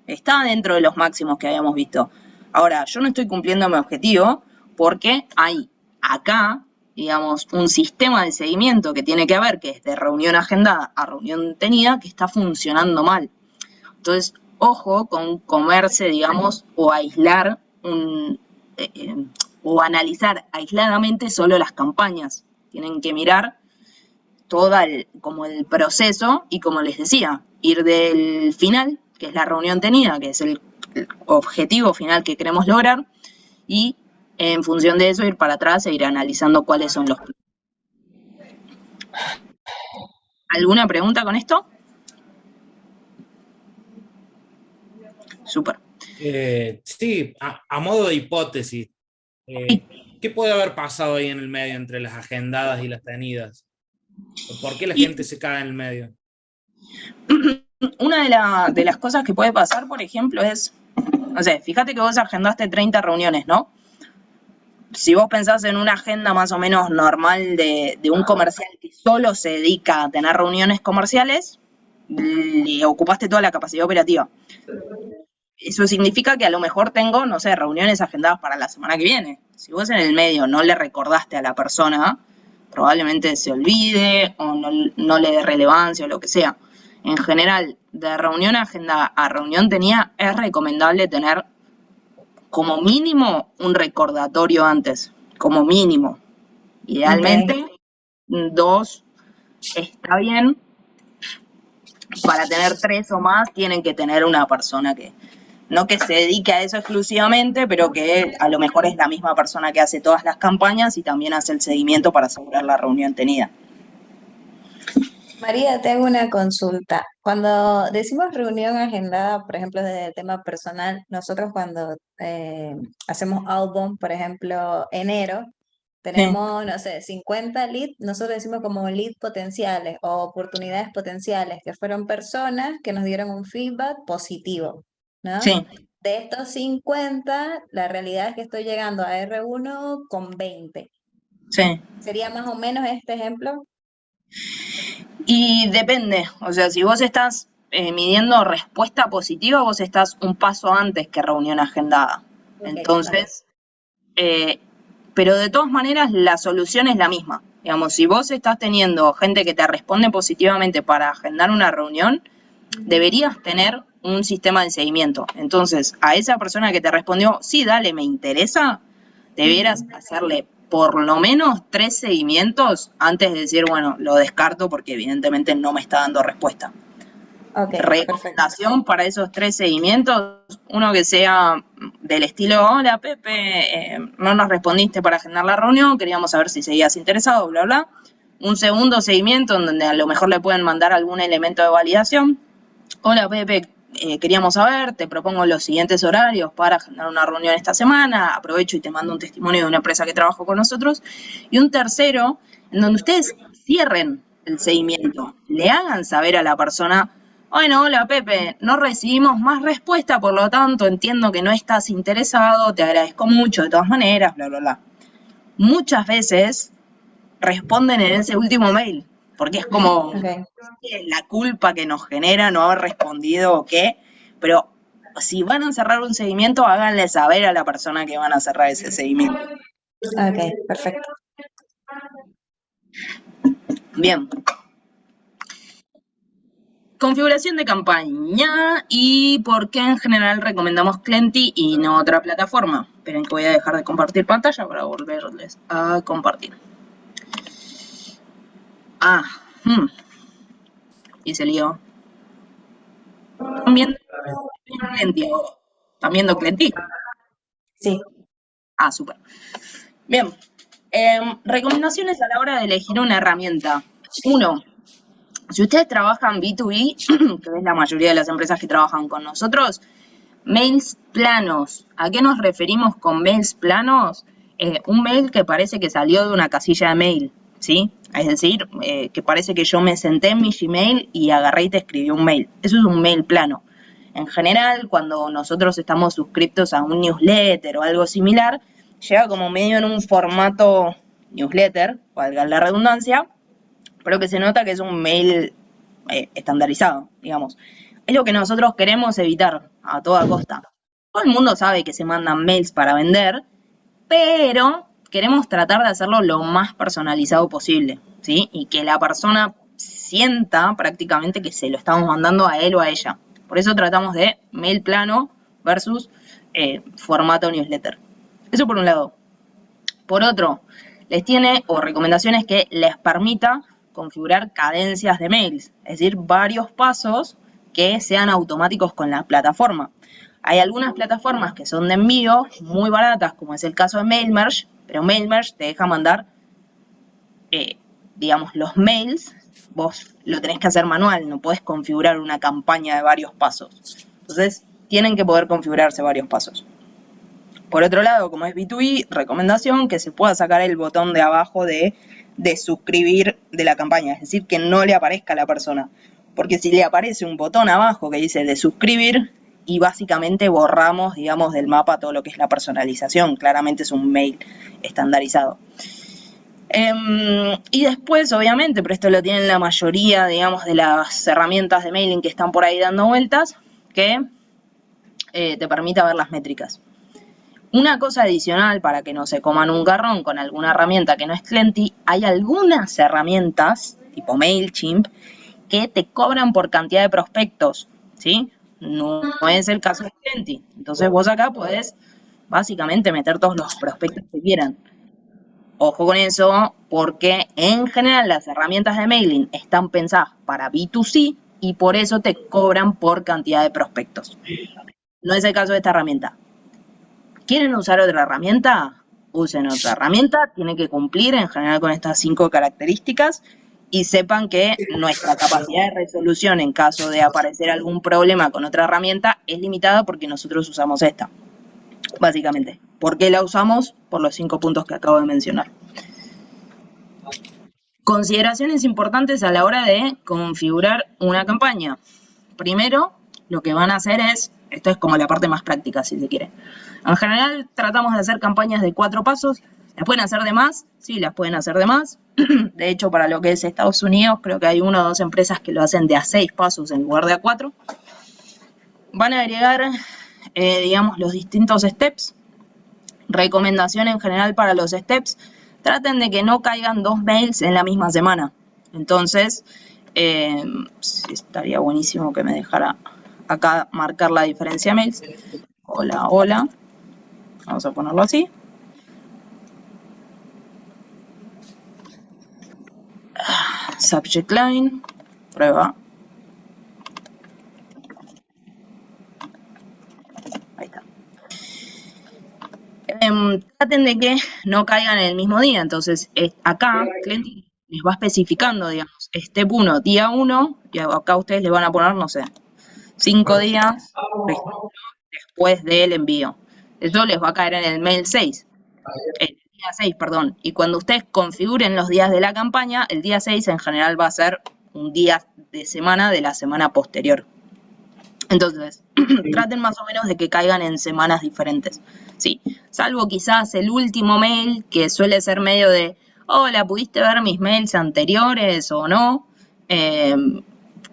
Está dentro de los máximos que habíamos visto. Ahora, yo no estoy cumpliendo mi objetivo porque hay acá, digamos, un sistema de seguimiento que tiene que ver, que es de reunión agendada a reunión tenida, que está funcionando mal. Entonces, ojo con comerse, digamos, o aislar o analizar aisladamente solo las campañas. Tienen que mirar todo como el proceso y, como les decía, ir del final, que es la reunión tenida, que es el objetivo final que queremos lograr, y en función de eso ir para atrás e ir analizando cuáles son los... ¿Alguna pregunta con esto? Súper. Sí, a modo de hipótesis, ¿qué puede haber pasado ahí en el medio entre las agendadas y las tenidas? ¿Por qué la gente se cae en el medio? Una de las cosas que puede pasar, por ejemplo, es, no sé, fíjate que vos agendaste 30 reuniones, ¿no? Si vos pensás en una agenda más o menos normal de un comercial que solo se dedica a tener reuniones comerciales, le ocupaste toda la capacidad operativa. Eso significa que a lo mejor tengo, no sé, reuniones agendadas para la semana que viene. Si vos en el medio no le recordaste a la persona, probablemente se olvide o no le dé relevancia o lo que sea. En general, de reunión agendada a reunión tenida, es recomendable tener como mínimo un recordatorio antes, como mínimo. Idealmente, 2 está bien. Para tener 3 o más, tienen que tener una persona que, no que se dedique a eso exclusivamente, pero que a lo mejor es la misma persona que hace todas las campañas y también hace el seguimiento para asegurar la reunión tenida. María, te hago una consulta. Cuando decimos reunión agendada, por ejemplo, desde el tema personal, nosotros cuando hacemos outbound, por ejemplo, enero, tenemos, no sé, 50 leads, nosotros decimos como leads potenciales o oportunidades potenciales, que fueron personas que nos dieron un feedback positivo, ¿no? Sí. De estos 50, la realidad es que estoy llegando a R1 con 20. Sí. ¿Sería más o menos este ejemplo? Y depende, o sea, si vos estás midiendo respuesta positiva, vos estás un paso antes que reunión agendada. Okay, entonces, pero de todas maneras la solución es la misma. Digamos, si vos estás teniendo gente que te responde positivamente para agendar una reunión, deberías tener un sistema de seguimiento. Entonces, a esa persona que te respondió, sí, dale, me interesa, debieras hacerle por lo menos 3 seguimientos antes de decir, bueno, lo descarto porque evidentemente no me está dando respuesta. Ok, perfecto. Recomendación para esos 3 seguimientos, uno que sea del estilo, hola Pepe, no nos respondiste para agendar la reunión, queríamos saber si seguías interesado, bla, bla. Un segundo seguimiento en donde a lo mejor le pueden mandar algún elemento de validación. Hola Pepe, queríamos saber, te propongo los siguientes horarios para agendar una reunión esta semana, aprovecho y te mando un testimonio de una empresa que trabajó con nosotros. Y un tercero, en donde ustedes cierren el seguimiento, le hagan saber a la persona, bueno, hola Pepe, no recibimos más respuesta, por lo tanto entiendo que no estás interesado, te agradezco mucho de todas maneras, bla, bla, bla. Muchas veces responden en ese último mail, porque es como la culpa que nos genera no haber respondido o qué, pero si van a cerrar un seguimiento, háganle saber a la persona que van a cerrar ese seguimiento. Ok, perfecto. Bien. Configuración de campaña y por qué en general recomendamos Clenty y no otra plataforma. Esperen que voy a dejar de compartir pantalla para volverles a compartir. Y se lió. ¿Están viendo Clenty? ¿Están viendo Clenty? Sí. Súper. Bien. Recomendaciones a la hora de elegir una herramienta. 1. Si ustedes trabajan B2B, que es la mayoría de las empresas que trabajan con nosotros, mails planos. ¿A qué nos referimos con mails planos? Un mail que parece que salió de una casilla de mail, ¿sí? Es decir, que parece que yo me senté en mi Gmail y agarré y te escribí un mail. Eso es un mail plano. En general, cuando nosotros estamos suscriptos a un newsletter o algo similar, llega como medio en un formato newsletter, valga la redundancia, pero que se nota que es un mail estandarizado, digamos. Es lo que nosotros queremos evitar a toda costa. Todo el mundo sabe que se mandan mails para vender, pero queremos tratar de hacerlo lo más personalizado posible, ¿sí? Y que la persona sienta prácticamente que se lo estamos mandando a él o a ella. Por eso tratamos de mail plano versus formato newsletter. Eso por un lado. Por otro, les tiene o recomendaciones que les permita configurar cadencias de mails, es decir, varios pasos que sean automáticos con la plataforma. Hay algunas plataformas que son de envío muy baratas, como es el caso de MailMerge, pero MailMerge te deja mandar, digamos, los mails, vos lo tenés que hacer manual, no podés configurar una campaña de varios pasos. Entonces, tienen que poder configurarse varios pasos. Por otro lado, como es B2B, recomendación que se pueda sacar el botón de abajo de suscribir de la campaña, es decir, que no le aparezca a la persona. Porque si le aparece un botón abajo que dice de suscribir, y básicamente borramos, digamos, del mapa todo lo que es la personalización. Claramente es un mail estandarizado. Y después, obviamente, pero esto lo tienen la mayoría, digamos, de las herramientas de mailing que están por ahí dando vueltas, que te permita ver las métricas. Una cosa adicional para que no se coman un garrón con alguna herramienta que no es Clenty, hay algunas herramientas, tipo MailChimp, que te cobran por cantidad de prospectos, ¿sí? No es el caso de Clenty. Entonces vos acá podés básicamente meter todos los prospectos que quieran. Ojo con eso, porque en general las herramientas de mailing están pensadas para B2C y por eso te cobran por cantidad de prospectos. No es el caso de esta herramienta. ¿Quieren usar otra herramienta? Usen otra herramienta, tiene que cumplir en general con estas 5 características y sepan que nuestra capacidad de resolución en caso de aparecer algún problema con otra herramienta es limitada porque nosotros usamos esta, básicamente. ¿Por qué la usamos? Por los 5 puntos que acabo de mencionar. Consideraciones importantes a la hora de configurar una campaña. Primero, lo que van a hacer es, esto es como la parte más práctica si se quiere. En general tratamos de hacer campañas de 4 pasos. ¿Las pueden hacer de más? Sí, las pueden hacer de más. De hecho, para lo que es Estados Unidos, creo que hay 1 o 2 empresas que lo hacen de a 6 pasos en lugar de a 4. Van a agregar, digamos, los distintos steps. Recomendación en general para los steps. Traten de que no caigan 2 mails en la misma semana. Entonces, estaría buenísimo que me dejara acá marcar la diferencia de mails. Hola, hola. Vamos a ponerlo así. subject line, prueba. Ahí está. Traten de que no caigan en el mismo día, entonces acá Clenty les va especificando, digamos, step 1, día 1, y acá ustedes le van a poner, no sé, 5 días, por ejemplo, después del envío. Eso les va a caer en el mail 6, el día 6, perdón. Y cuando ustedes configuren los días de la campaña, el día 6 en general va a ser un día de semana de la semana posterior. Entonces, traten más o menos de que caigan en semanas diferentes. Sí, salvo quizás el último mail, que suele ser medio de, hola, ¿pudiste ver mis mails anteriores o no? Que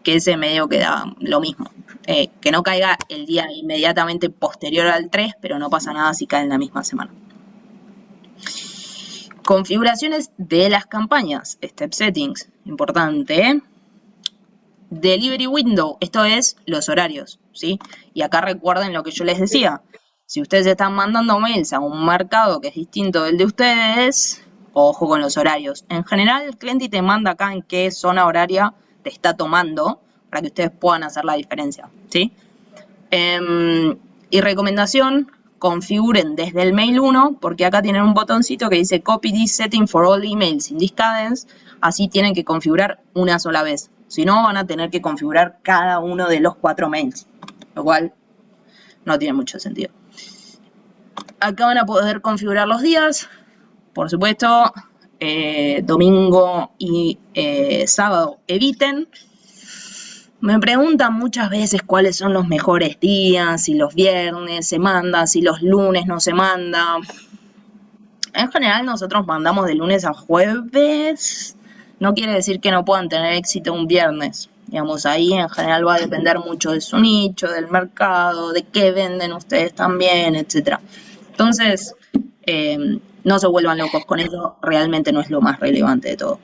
ese medio queda lo mismo. Que no caiga el día inmediatamente posterior al 3, pero no pasa nada si cae en la misma semana. Configuraciones de las campañas. Step settings, importante, Delivery window, esto es los horarios, ¿sí? Y acá recuerden lo que yo les decía. Si ustedes están mandando mails a un mercado que es distinto del de ustedes, ojo con los horarios. En general, el cliente te manda acá en qué zona horaria te está tomando para que ustedes puedan hacer la diferencia, ¿sí? Y recomendación, configuren desde el mail 1, porque acá tienen un botoncito que dice Copy this setting for all emails in this cadence. Así tienen que configurar una sola vez. Si no, van a tener que configurar cada uno de los 4 mails, lo cual no tiene mucho sentido. Acá van a poder configurar los días, por supuesto, domingo y sábado eviten. Me preguntan muchas veces cuáles son los mejores días, si los viernes se manda, si los lunes no se manda. En general nosotros mandamos de lunes a jueves. No quiere decir que no puedan tener éxito un viernes. Digamos, ahí en general va a depender mucho de su nicho, del mercado, de qué venden ustedes también, etc. Entonces, no se vuelvan locos con eso, realmente no es lo más relevante de todo.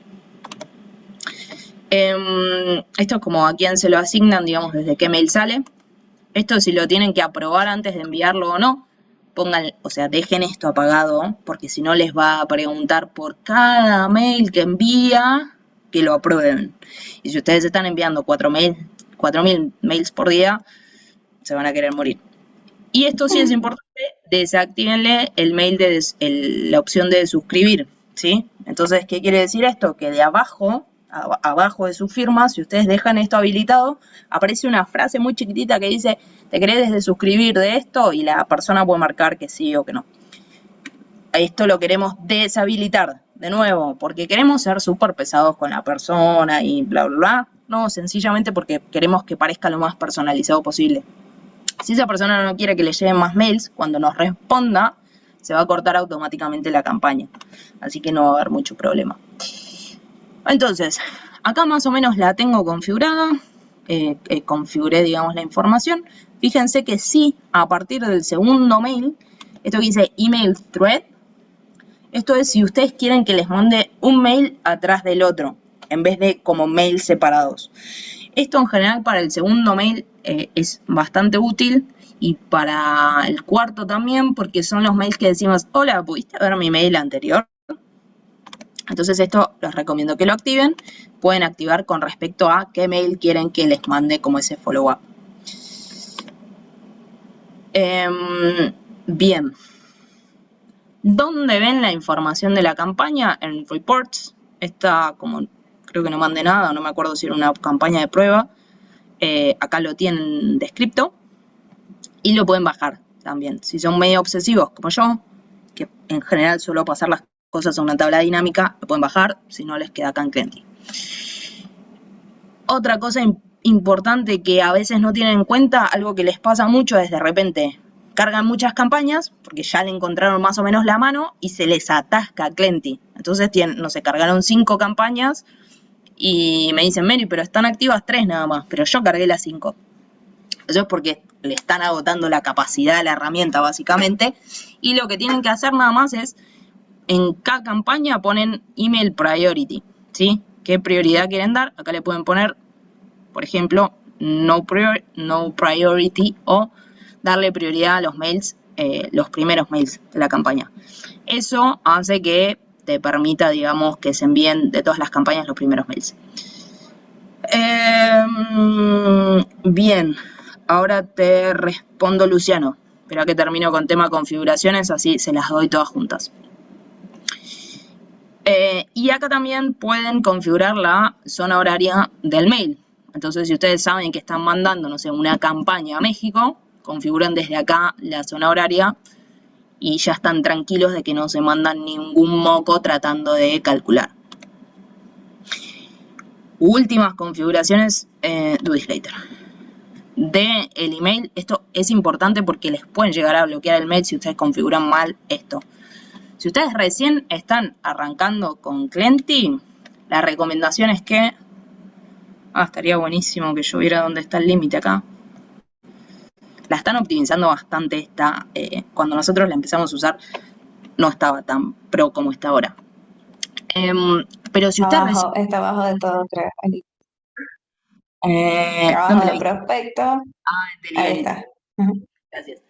Esto es como a quién se lo asignan, digamos, desde qué mail sale. Esto si lo tienen que aprobar antes de enviarlo o no, pongan, o sea, dejen esto apagado, porque si no les va a preguntar por cada mail que envía, que lo aprueben. Y si ustedes están enviando 4.000 mails por día, se van a querer morir. Y esto sí es importante, desactívenle el mail de la opción de suscribir, ¿sí? Entonces, ¿qué quiere decir esto? Que de abajo de su firma, si ustedes dejan esto habilitado, aparece una frase muy chiquitita que dice, ¿te querés desuscribir de esto? Y la persona puede marcar que sí o que no. Esto lo queremos deshabilitar, de nuevo, porque queremos ser súper pesados con la persona y bla, bla, bla. No, sencillamente porque queremos que parezca lo más personalizado posible. Si esa persona no quiere que le lleguen más mails, cuando nos responda, se va a cortar automáticamente la campaña. Así que no va a haber mucho problema. Entonces, acá más o menos la tengo configurada. Configuré, digamos, la información. Fíjense que sí, a partir del segundo mail, esto que dice email thread, esto es si ustedes quieren que les mande un mail atrás del otro, en vez de como mails separados. Esto en general para el segundo mail es bastante útil y para el cuarto también, porque son los mails que decimos, hola, ¿pudiste ver mi mail anterior? Entonces esto les recomiendo que lo activen. Pueden activar con respecto a qué mail quieren que les mande como ese follow-up. Bien. ¿Dónde ven la información de la campaña? En Reports. Esta, como creo que no mandé nada, no me acuerdo si era una campaña de prueba. Acá lo tienen descrito. Y lo pueden bajar también. Si son medio obsesivos como yo, que en general suelo pasar las cosas a una tabla dinámica, lo pueden bajar, si no les queda acá en Clenty. Otra cosa importante que a veces no tienen en cuenta, algo que les pasa mucho es de repente cargan muchas campañas, porque ya le encontraron más o menos la mano, y se les atasca Clenty. Entonces, no sé, cargaron 5 campañas, y me dicen, Mary, pero están activas 3 nada más, pero yo cargué las 5. Eso es porque le están agotando la capacidad de la herramienta, básicamente, y lo que tienen que hacer nada más es, en cada campaña ponen email priority, ¿sí? ¿Qué prioridad quieren dar? Acá le pueden poner, por ejemplo, no priority o darle prioridad a los mails, los primeros mails de la campaña. Eso hace que te permita, digamos, que se envíen de todas las campañas los primeros mails. Bien, ahora te respondo, Luciano. Espera que termino con tema configuraciones, así se las doy todas juntas. Y acá también pueden configurar la zona horaria del mail. Entonces, si ustedes saben que están mandando, no sé, una campaña a México, configuran desde acá la zona horaria y ya están tranquilos de que no se mandan ningún moco tratando de calcular. Últimas configuraciones, do this later. De el email, esto es importante porque les pueden llegar a bloquear el mail si ustedes configuran mal esto. Si ustedes recién están arrancando con Clenty, la recomendación es que... estaría buenísimo que yo viera dónde está el límite acá. La están optimizando bastante esta. Cuando nosotros la empezamos a usar, no estaba tan pro como está ahora. Pero si ustedes... Está abajo de todo, creo. ¿dónde Abajo la de vi? prospecto. Ahí está. Gracias.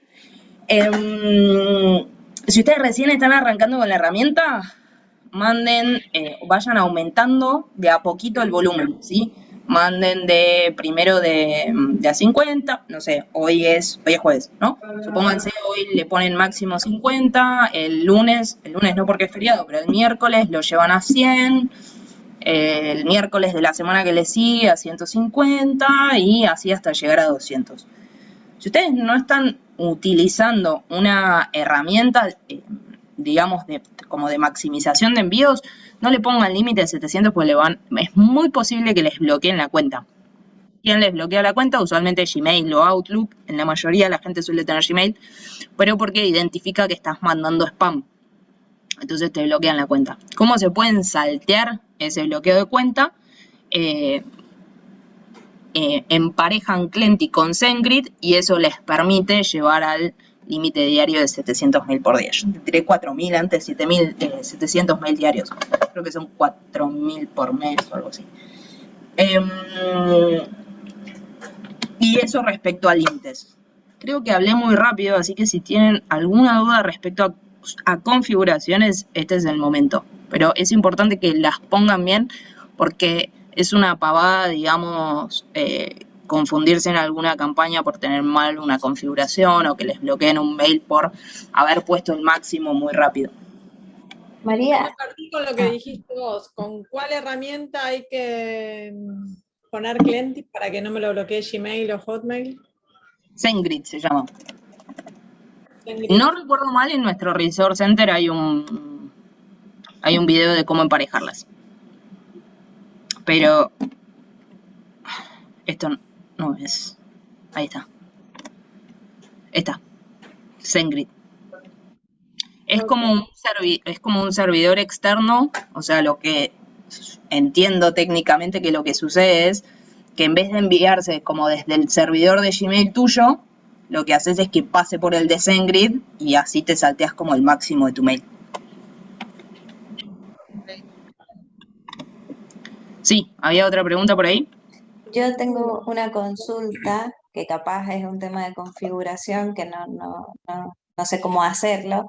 Si ustedes recién están arrancando con la herramienta, vayan aumentando de a poquito el volumen, ¿sí? Manden primero de a 50, no sé, hoy es jueves, ¿no? Supónganse, hoy le ponen máximo 50, el lunes no porque es feriado, pero el miércoles lo llevan a 100, el miércoles de la semana que le sigue a 150 y así hasta llegar a 200. Si ustedes no están utilizando una herramienta, digamos, como de maximización de envíos, no le pongan límite de 700 porque es muy posible que les bloqueen la cuenta. ¿Quién les bloquea la cuenta? Usualmente Gmail o Outlook. En la mayoría de la gente suele tener Gmail, pero porque identifica que estás mandando spam. Entonces te bloquean la cuenta. ¿Cómo se pueden saltear ese bloqueo de cuenta? Emparejan Clenty con SendGrid y eso les permite llevar al límite diario de 700 mail por día. Yo te tiré 4.000 antes, 700 mail diarios. Creo que son 4.000 por mes o algo así. Y eso respecto a límites. Creo que hablé muy rápido, así que si tienen alguna duda respecto a configuraciones, este es el momento. Pero es importante que las pongan bien porque es una pavada, digamos, confundirse en alguna campaña por tener mal una configuración o que les bloqueen un mail por haber puesto el máximo muy rápido. María. Compartí con lo que dijiste vos. ¿Con cuál herramienta hay que poner Clenty para que no me lo bloquee Gmail o Hotmail? SendGrid se llama. SendGrid. No recuerdo mal, en nuestro Resource Center hay un video de cómo emparejarlas. Pero esto no es. Ahí está. SendGrid. Es como un servidor externo, o sea, lo que entiendo técnicamente que lo que sucede es que en vez de enviarse como desde el servidor de Gmail tuyo, lo que haces es que pase por el de SendGrid y así te salteas como el máximo de tu mail. Sí, ¿había otra pregunta por ahí? Yo tengo una consulta que capaz es un tema de configuración que no sé cómo hacerlo.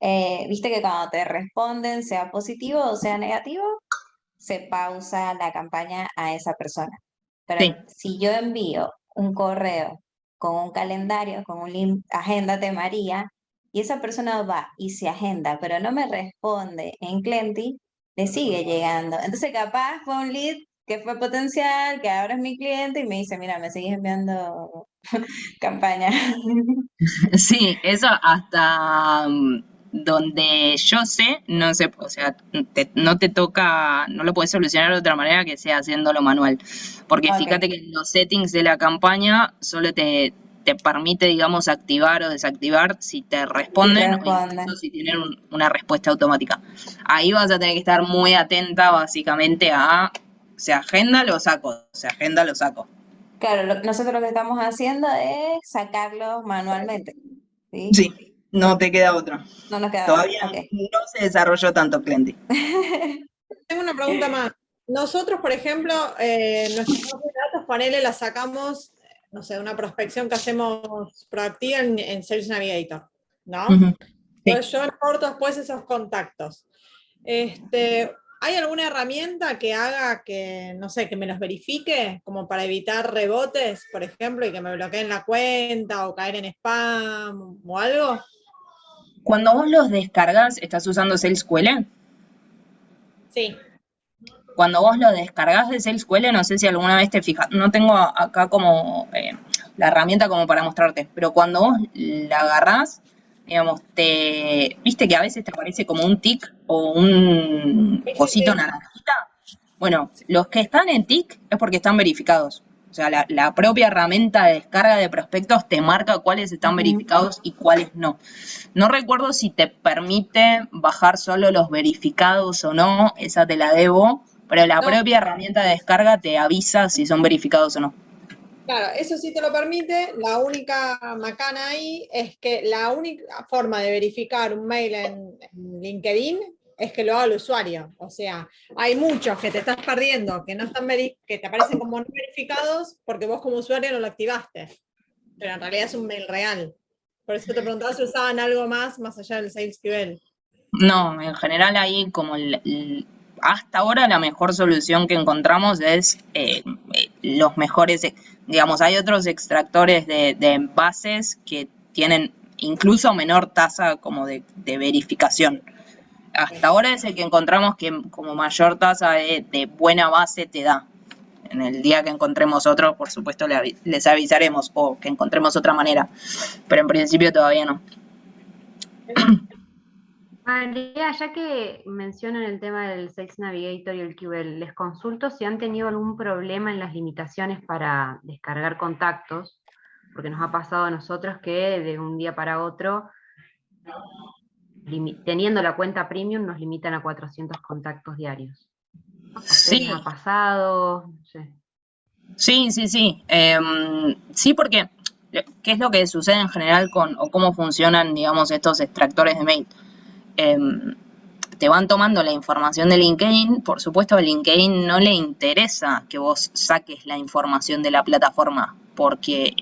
Viste que cuando te responden, sea positivo o sea negativo, se pausa la campaña a esa persona. Pero Sí. si yo envío un correo con un calendario, con un link, agéndate María, y esa persona va y se agenda, pero no me responde en Clenty, le sigue llegando. Entonces capaz fue un lead que fue potencial, que ahora es mi cliente y me dice, mira, me sigues enviando campaña. Sí, eso hasta donde yo sé, no sé, o sea, no te toca, no lo puedes solucionar de otra manera que sea haciéndolo manual. Porque Ok. fíjate que en los settings de la campaña solo te permite, digamos, activar o desactivar si te responden o incluso si tienen una respuesta automática. Ahí vas a tener que estar muy atenta básicamente a, se agenda, lo saco, se agenda, lo saco. Claro, nosotros lo que estamos haciendo es sacarlo manualmente. Sí, Sí, no te queda otra. no nos queda Todavía otra. Ok. no se desarrolló tanto Clenty. Tengo una pregunta más. Nosotros, por ejemplo, nuestras bases de datos, ponele, las sacamos, no sé, una prospección que hacemos proactiva en Sales Navigator, ¿no? Ujú. Sí. Entonces yo importo después esos contactos. ¿Hay alguna herramienta que haga que, no sé, que me los verifique, como para evitar rebotes, por ejemplo, y que me bloqueen la cuenta o caer en spam o algo? Cuando vos los descargas, ¿estás usando SalesQL? Sí. Cuando vos lo descargas de SalesQL, no sé si alguna vez te fijas, no tengo acá como la herramienta como para mostrarte, pero cuando vos la agarrás, digamos, viste que a veces te aparece como un tick o un Sí, sí, cosito sí. naranjita. Bueno, los que están en tick es porque están verificados. O sea, la propia herramienta de descarga de prospectos te marca cuáles están verificados y cuáles no. No recuerdo si te permite bajar solo los verificados o no, esa te la debo, pero la No, propia herramienta de descarga te avisa si son verificados o no. claro, eso sí te lo permite. La única macana ahí es que la única forma de verificar un mail en LinkedIn es que lo haga el usuario. O sea, hay muchos que te estás perdiendo, que no están que te aparecen como no verificados porque vos como usuario no lo activaste. Pero en realidad es un mail real. Por eso te preguntaba si usaban algo más allá del SalesQL. No, en general ahí como hasta ahora la mejor solución que encontramos es los mejores, digamos, hay otros extractores de bases que tienen incluso menor tasa como de verificación. Hasta ahora es el que encontramos que como mayor tasa de buena base te da. En el día que encontremos otro, por supuesto, les avisaremos o que encontremos otra manera. Pero en principio todavía no. María, ya que mencionan el tema del Sales Navigator y el QL, les consulto si han tenido algún problema en las limitaciones para descargar contactos, porque nos ha pasado a nosotros que de un día para otro, teniendo la cuenta premium, nos limitan a 400 contactos diarios. ¿A ustedes les Sí, ha pasado? No sé. sí, sí, sí. Sí, porque ¿qué es lo que sucede en general o cómo funcionan, digamos, estos extractores de mail? Te van tomando la información de LinkedIn. Por supuesto, a LinkedIn no le interesa que vos saques la información de la plataforma, porque,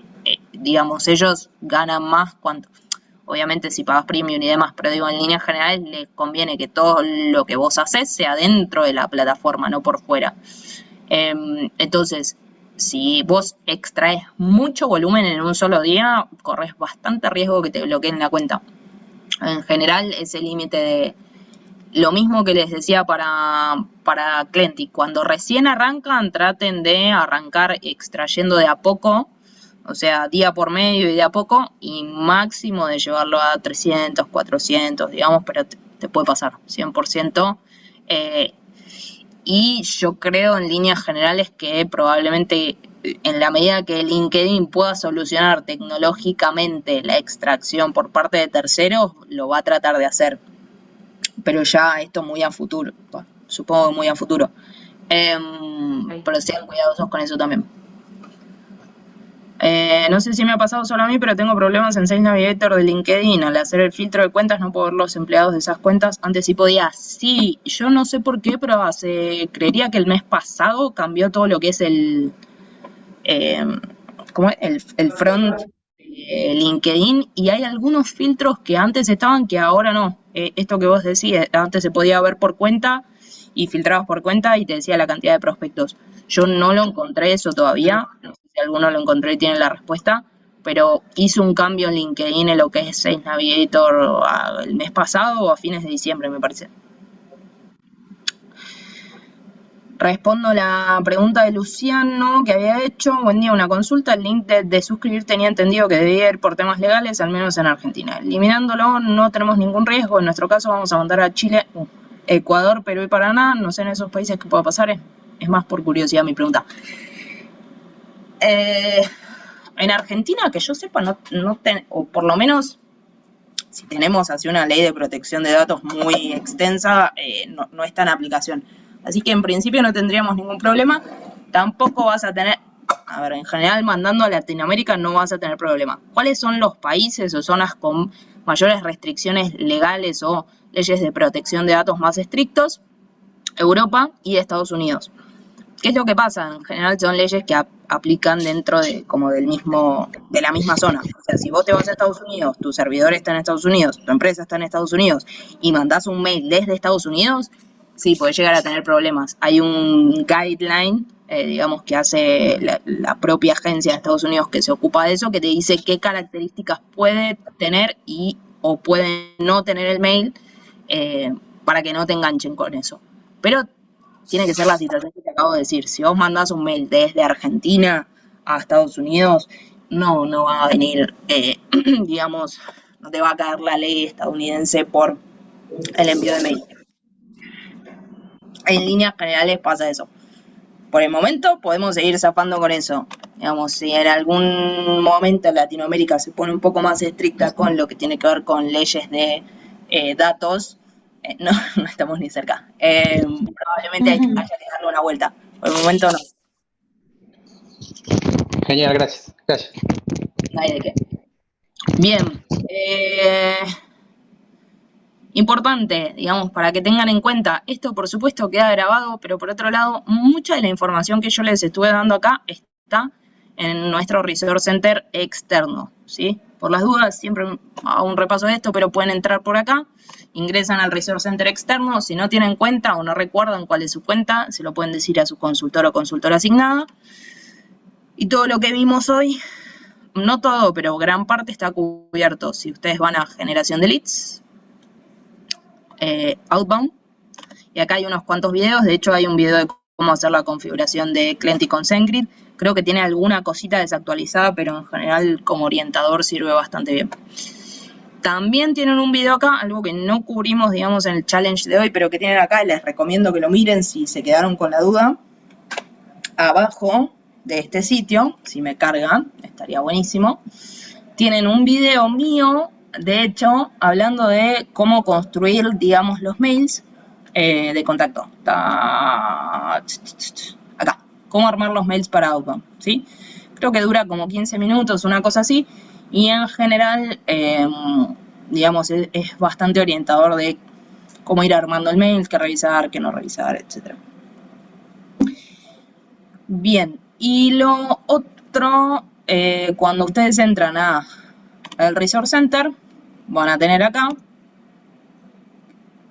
digamos, ellos ganan más cuando, obviamente si pagas premium y demás, pero digo, en líneas generales les conviene que todo lo que vos haces sea dentro de la plataforma, no por fuera. Entonces, si vos extraes mucho volumen en un solo día, corres bastante riesgo que te bloqueen la cuenta. En general, ese límite de lo mismo que les decía para Clenty, cuando recién arrancan, traten de arrancar extrayendo de a poco, o sea, día por medio y de a poco, y máximo de llevarlo a 300, 400, digamos, pero te puede pasar 100%. Y yo creo en líneas generales que probablemente en la medida que LinkedIn pueda solucionar tecnológicamente la extracción por parte de terceros, lo va a tratar de hacer. Pero ya esto muy a futuro, supongo que muy a futuro. Pero sean cuidadosos con eso también. No sé si me ha pasado solo a mí, pero tengo problemas en Sales Navigator de LinkedIn. Al hacer el filtro de cuentas no puedo ver los empleados de esas cuentas. Antes sí podía. Sí, yo no sé por qué, pero creería que el mes pasado cambió todo lo que es el front de LinkedIn, y hay algunos filtros que antes estaban que ahora no. Esto que vos decís, antes se podía ver por cuenta y filtrabas por cuenta y te decía la cantidad de prospectos. Yo no lo encontré eso todavía, no sé si alguno lo encontró y tiene la respuesta, pero hice un cambio en LinkedIn en lo que es Sales Navigator el mes pasado o a fines de diciembre, me parece. Respondo la pregunta de Luciano que había hecho. Buen día, una consulta. El link de suscribir tenía entendido que debía ir por temas legales, al menos en Argentina. Eliminándolo no tenemos ningún riesgo. En nuestro caso vamos a mandar a Chile, Ecuador, Perú y Paraná. No sé en esos países qué pueda pasar. Es más por curiosidad mi pregunta. En Argentina, que yo sepa, o por lo menos si tenemos así una ley de protección de datos muy extensa, no está en aplicación. Así que en principio no tendríamos ningún problema. Tampoco vas a tener, en general mandando a Latinoamérica no vas a tener problema. ¿Cuáles son los países o zonas con mayores restricciones legales o leyes de protección de datos más estrictos? Europa y Estados Unidos. ¿Qué es lo que pasa? En general son leyes que aplican dentro de como de la misma zona. O sea, si vos te vas a Estados Unidos, tu servidor está en Estados Unidos, tu empresa está en Estados Unidos y mandás un mail desde Estados Unidos, sí, podés llegar a tener problemas. Hay un guideline, digamos, que hace la propia agencia de Estados Unidos que se ocupa de eso, que te dice qué características puede tener o puede no tener el mail para que no te enganchen con eso. Pero tiene que ser la situación que te acabo de decir. Si vos mandás un mail desde Argentina a Estados Unidos, no va a venir, digamos, no te va a caer la ley estadounidense por el envío de mail. En líneas generales pasa eso. Por el momento podemos seguir zafando con eso. Digamos, si en algún momento Latinoamérica se pone un poco más estricta con lo que tiene que ver con leyes de datos, no estamos ni cerca. Probablemente haya que darle una vuelta. Por el momento no. Genial, gracias. Gracias. No hay de qué. Bien. Importante, digamos, para que tengan en cuenta, esto por supuesto queda grabado, pero por otro lado, mucha de la información que yo les estuve dando acá está en nuestro Resource Center externo, ¿sí? Por las dudas, siempre hago un repaso de esto, pero pueden entrar por acá, ingresan al Resource Center externo, si no tienen cuenta o no recuerdan cuál es su cuenta, se lo pueden decir a su consultor o consultora asignada. Y todo lo que vimos hoy, no todo, pero gran parte está cubierto. Si ustedes van a generación de leads, outbound, y acá hay unos cuantos videos, de hecho hay un video de cómo hacer la configuración de Client y Consent Grid, creo que tiene alguna cosita desactualizada, pero en general como orientador sirve bastante bien. También tienen un video acá, algo que no cubrimos, digamos, en el challenge de hoy, pero que tienen acá, y les recomiendo que lo miren si se quedaron con la duda. Abajo de este sitio, si me cargan, estaría buenísimo, tienen un video mío, de hecho, hablando de cómo construir, digamos, los mails de contacto. Acá, cómo armar los mails para Outbound, ¿sí? Creo que dura como 15 minutos, una cosa así, y en general, digamos, es bastante orientador de cómo ir armando el mail, qué revisar, qué no revisar, etc. Bien, y lo otro, cuando ustedes entran al Resource Center, van a tener acá,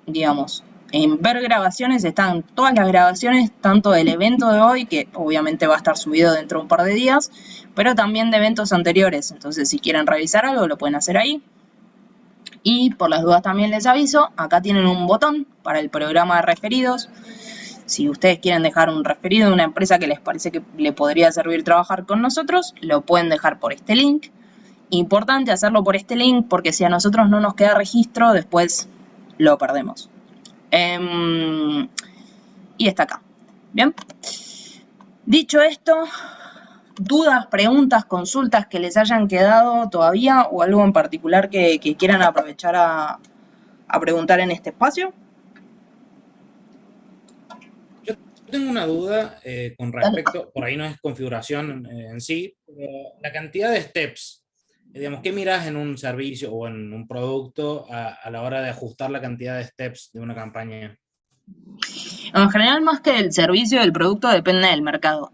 digamos, en ver grabaciones están todas las grabaciones, tanto del evento de hoy, que obviamente va a estar subido dentro de un par de días, pero también de eventos anteriores. Entonces, si quieren revisar algo, lo pueden hacer ahí. Y por las dudas también les aviso, acá tienen un botón para el programa de referidos. Si ustedes quieren dejar un referido de una empresa que les parece que le podría servir trabajar con nosotros, lo pueden dejar por este link. Importante hacerlo por este link porque si a nosotros no nos queda registro, después lo perdemos. Y está acá. Bien. Dicho esto, dudas, preguntas, consultas que les hayan quedado todavía o algo en particular que quieran aprovechar a preguntar en este espacio. Yo tengo una duda con respecto, por ahí no es configuración en sí, pero la cantidad de steps. Digamos, ¿qué miras en un servicio o en un producto a la hora de ajustar la cantidad de steps de una campaña? En general, más que del servicio del producto, depende del mercado.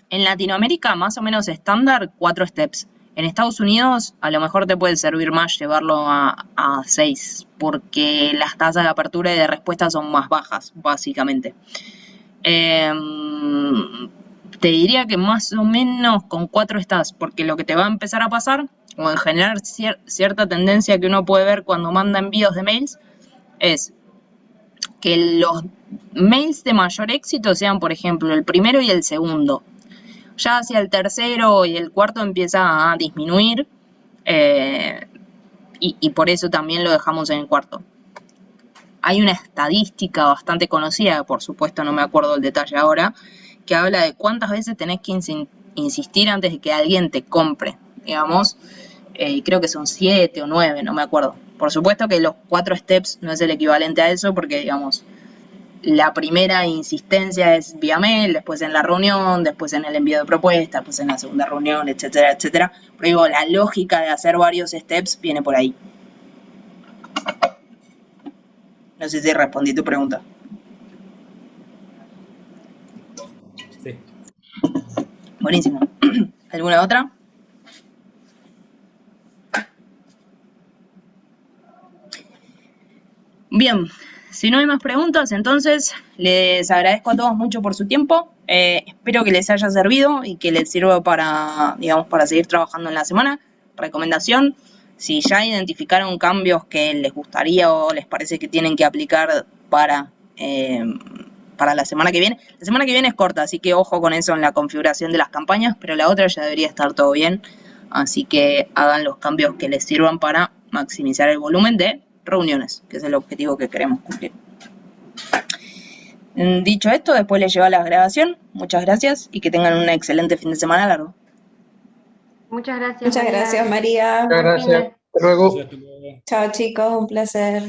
En Latinoamérica, más o menos estándar, 4 steps. En Estados Unidos, a lo mejor te puede servir más llevarlo a 6, porque las tasas de apertura y de respuesta son más bajas, básicamente. Te diría que más o menos con 4 estás, porque lo que te va a empezar a pasar, o en general cierta tendencia que uno puede ver cuando manda envíos de mails, es que los mails de mayor éxito sean, por ejemplo, el primero y el segundo. Ya hacia el tercero y el cuarto empieza a disminuir, y por eso también lo dejamos en el cuarto. Hay una estadística bastante conocida, por supuesto no me acuerdo el detalle ahora, que habla de cuántas veces tenés que insistir antes de que alguien te compre, digamos. Creo que son 7 o 9, no me acuerdo. Por supuesto que los 4 steps no es el equivalente a eso porque, digamos, la primera insistencia es vía mail, después en la reunión, después en el envío de propuesta, después en la segunda reunión, etcétera, etcétera. Pero digo, la lógica de hacer varios steps viene por ahí. No sé si respondí tu pregunta. Buenísimo. ¿Alguna otra? Bien, si no hay más preguntas, entonces les agradezco a todos mucho por su tiempo. Espero que les haya servido y que les sirva para, digamos, para seguir trabajando en la semana. Recomendación, si ya identificaron cambios que les gustaría o les parece que tienen que aplicar para la semana que viene. La semana que viene es corta, así que ojo con eso en la configuración de las campañas, pero la otra ya debería estar todo bien. Así que hagan los cambios que les sirvan para maximizar el volumen de reuniones, que es el objetivo que queremos cumplir. Dicho esto, después les lleva la grabación. Muchas gracias y que tengan un excelente fin de semana largo. Muchas gracias. Muchas gracias, María. Muchas gracias. Hasta luego. Entonces, Chao, chicos, un placer.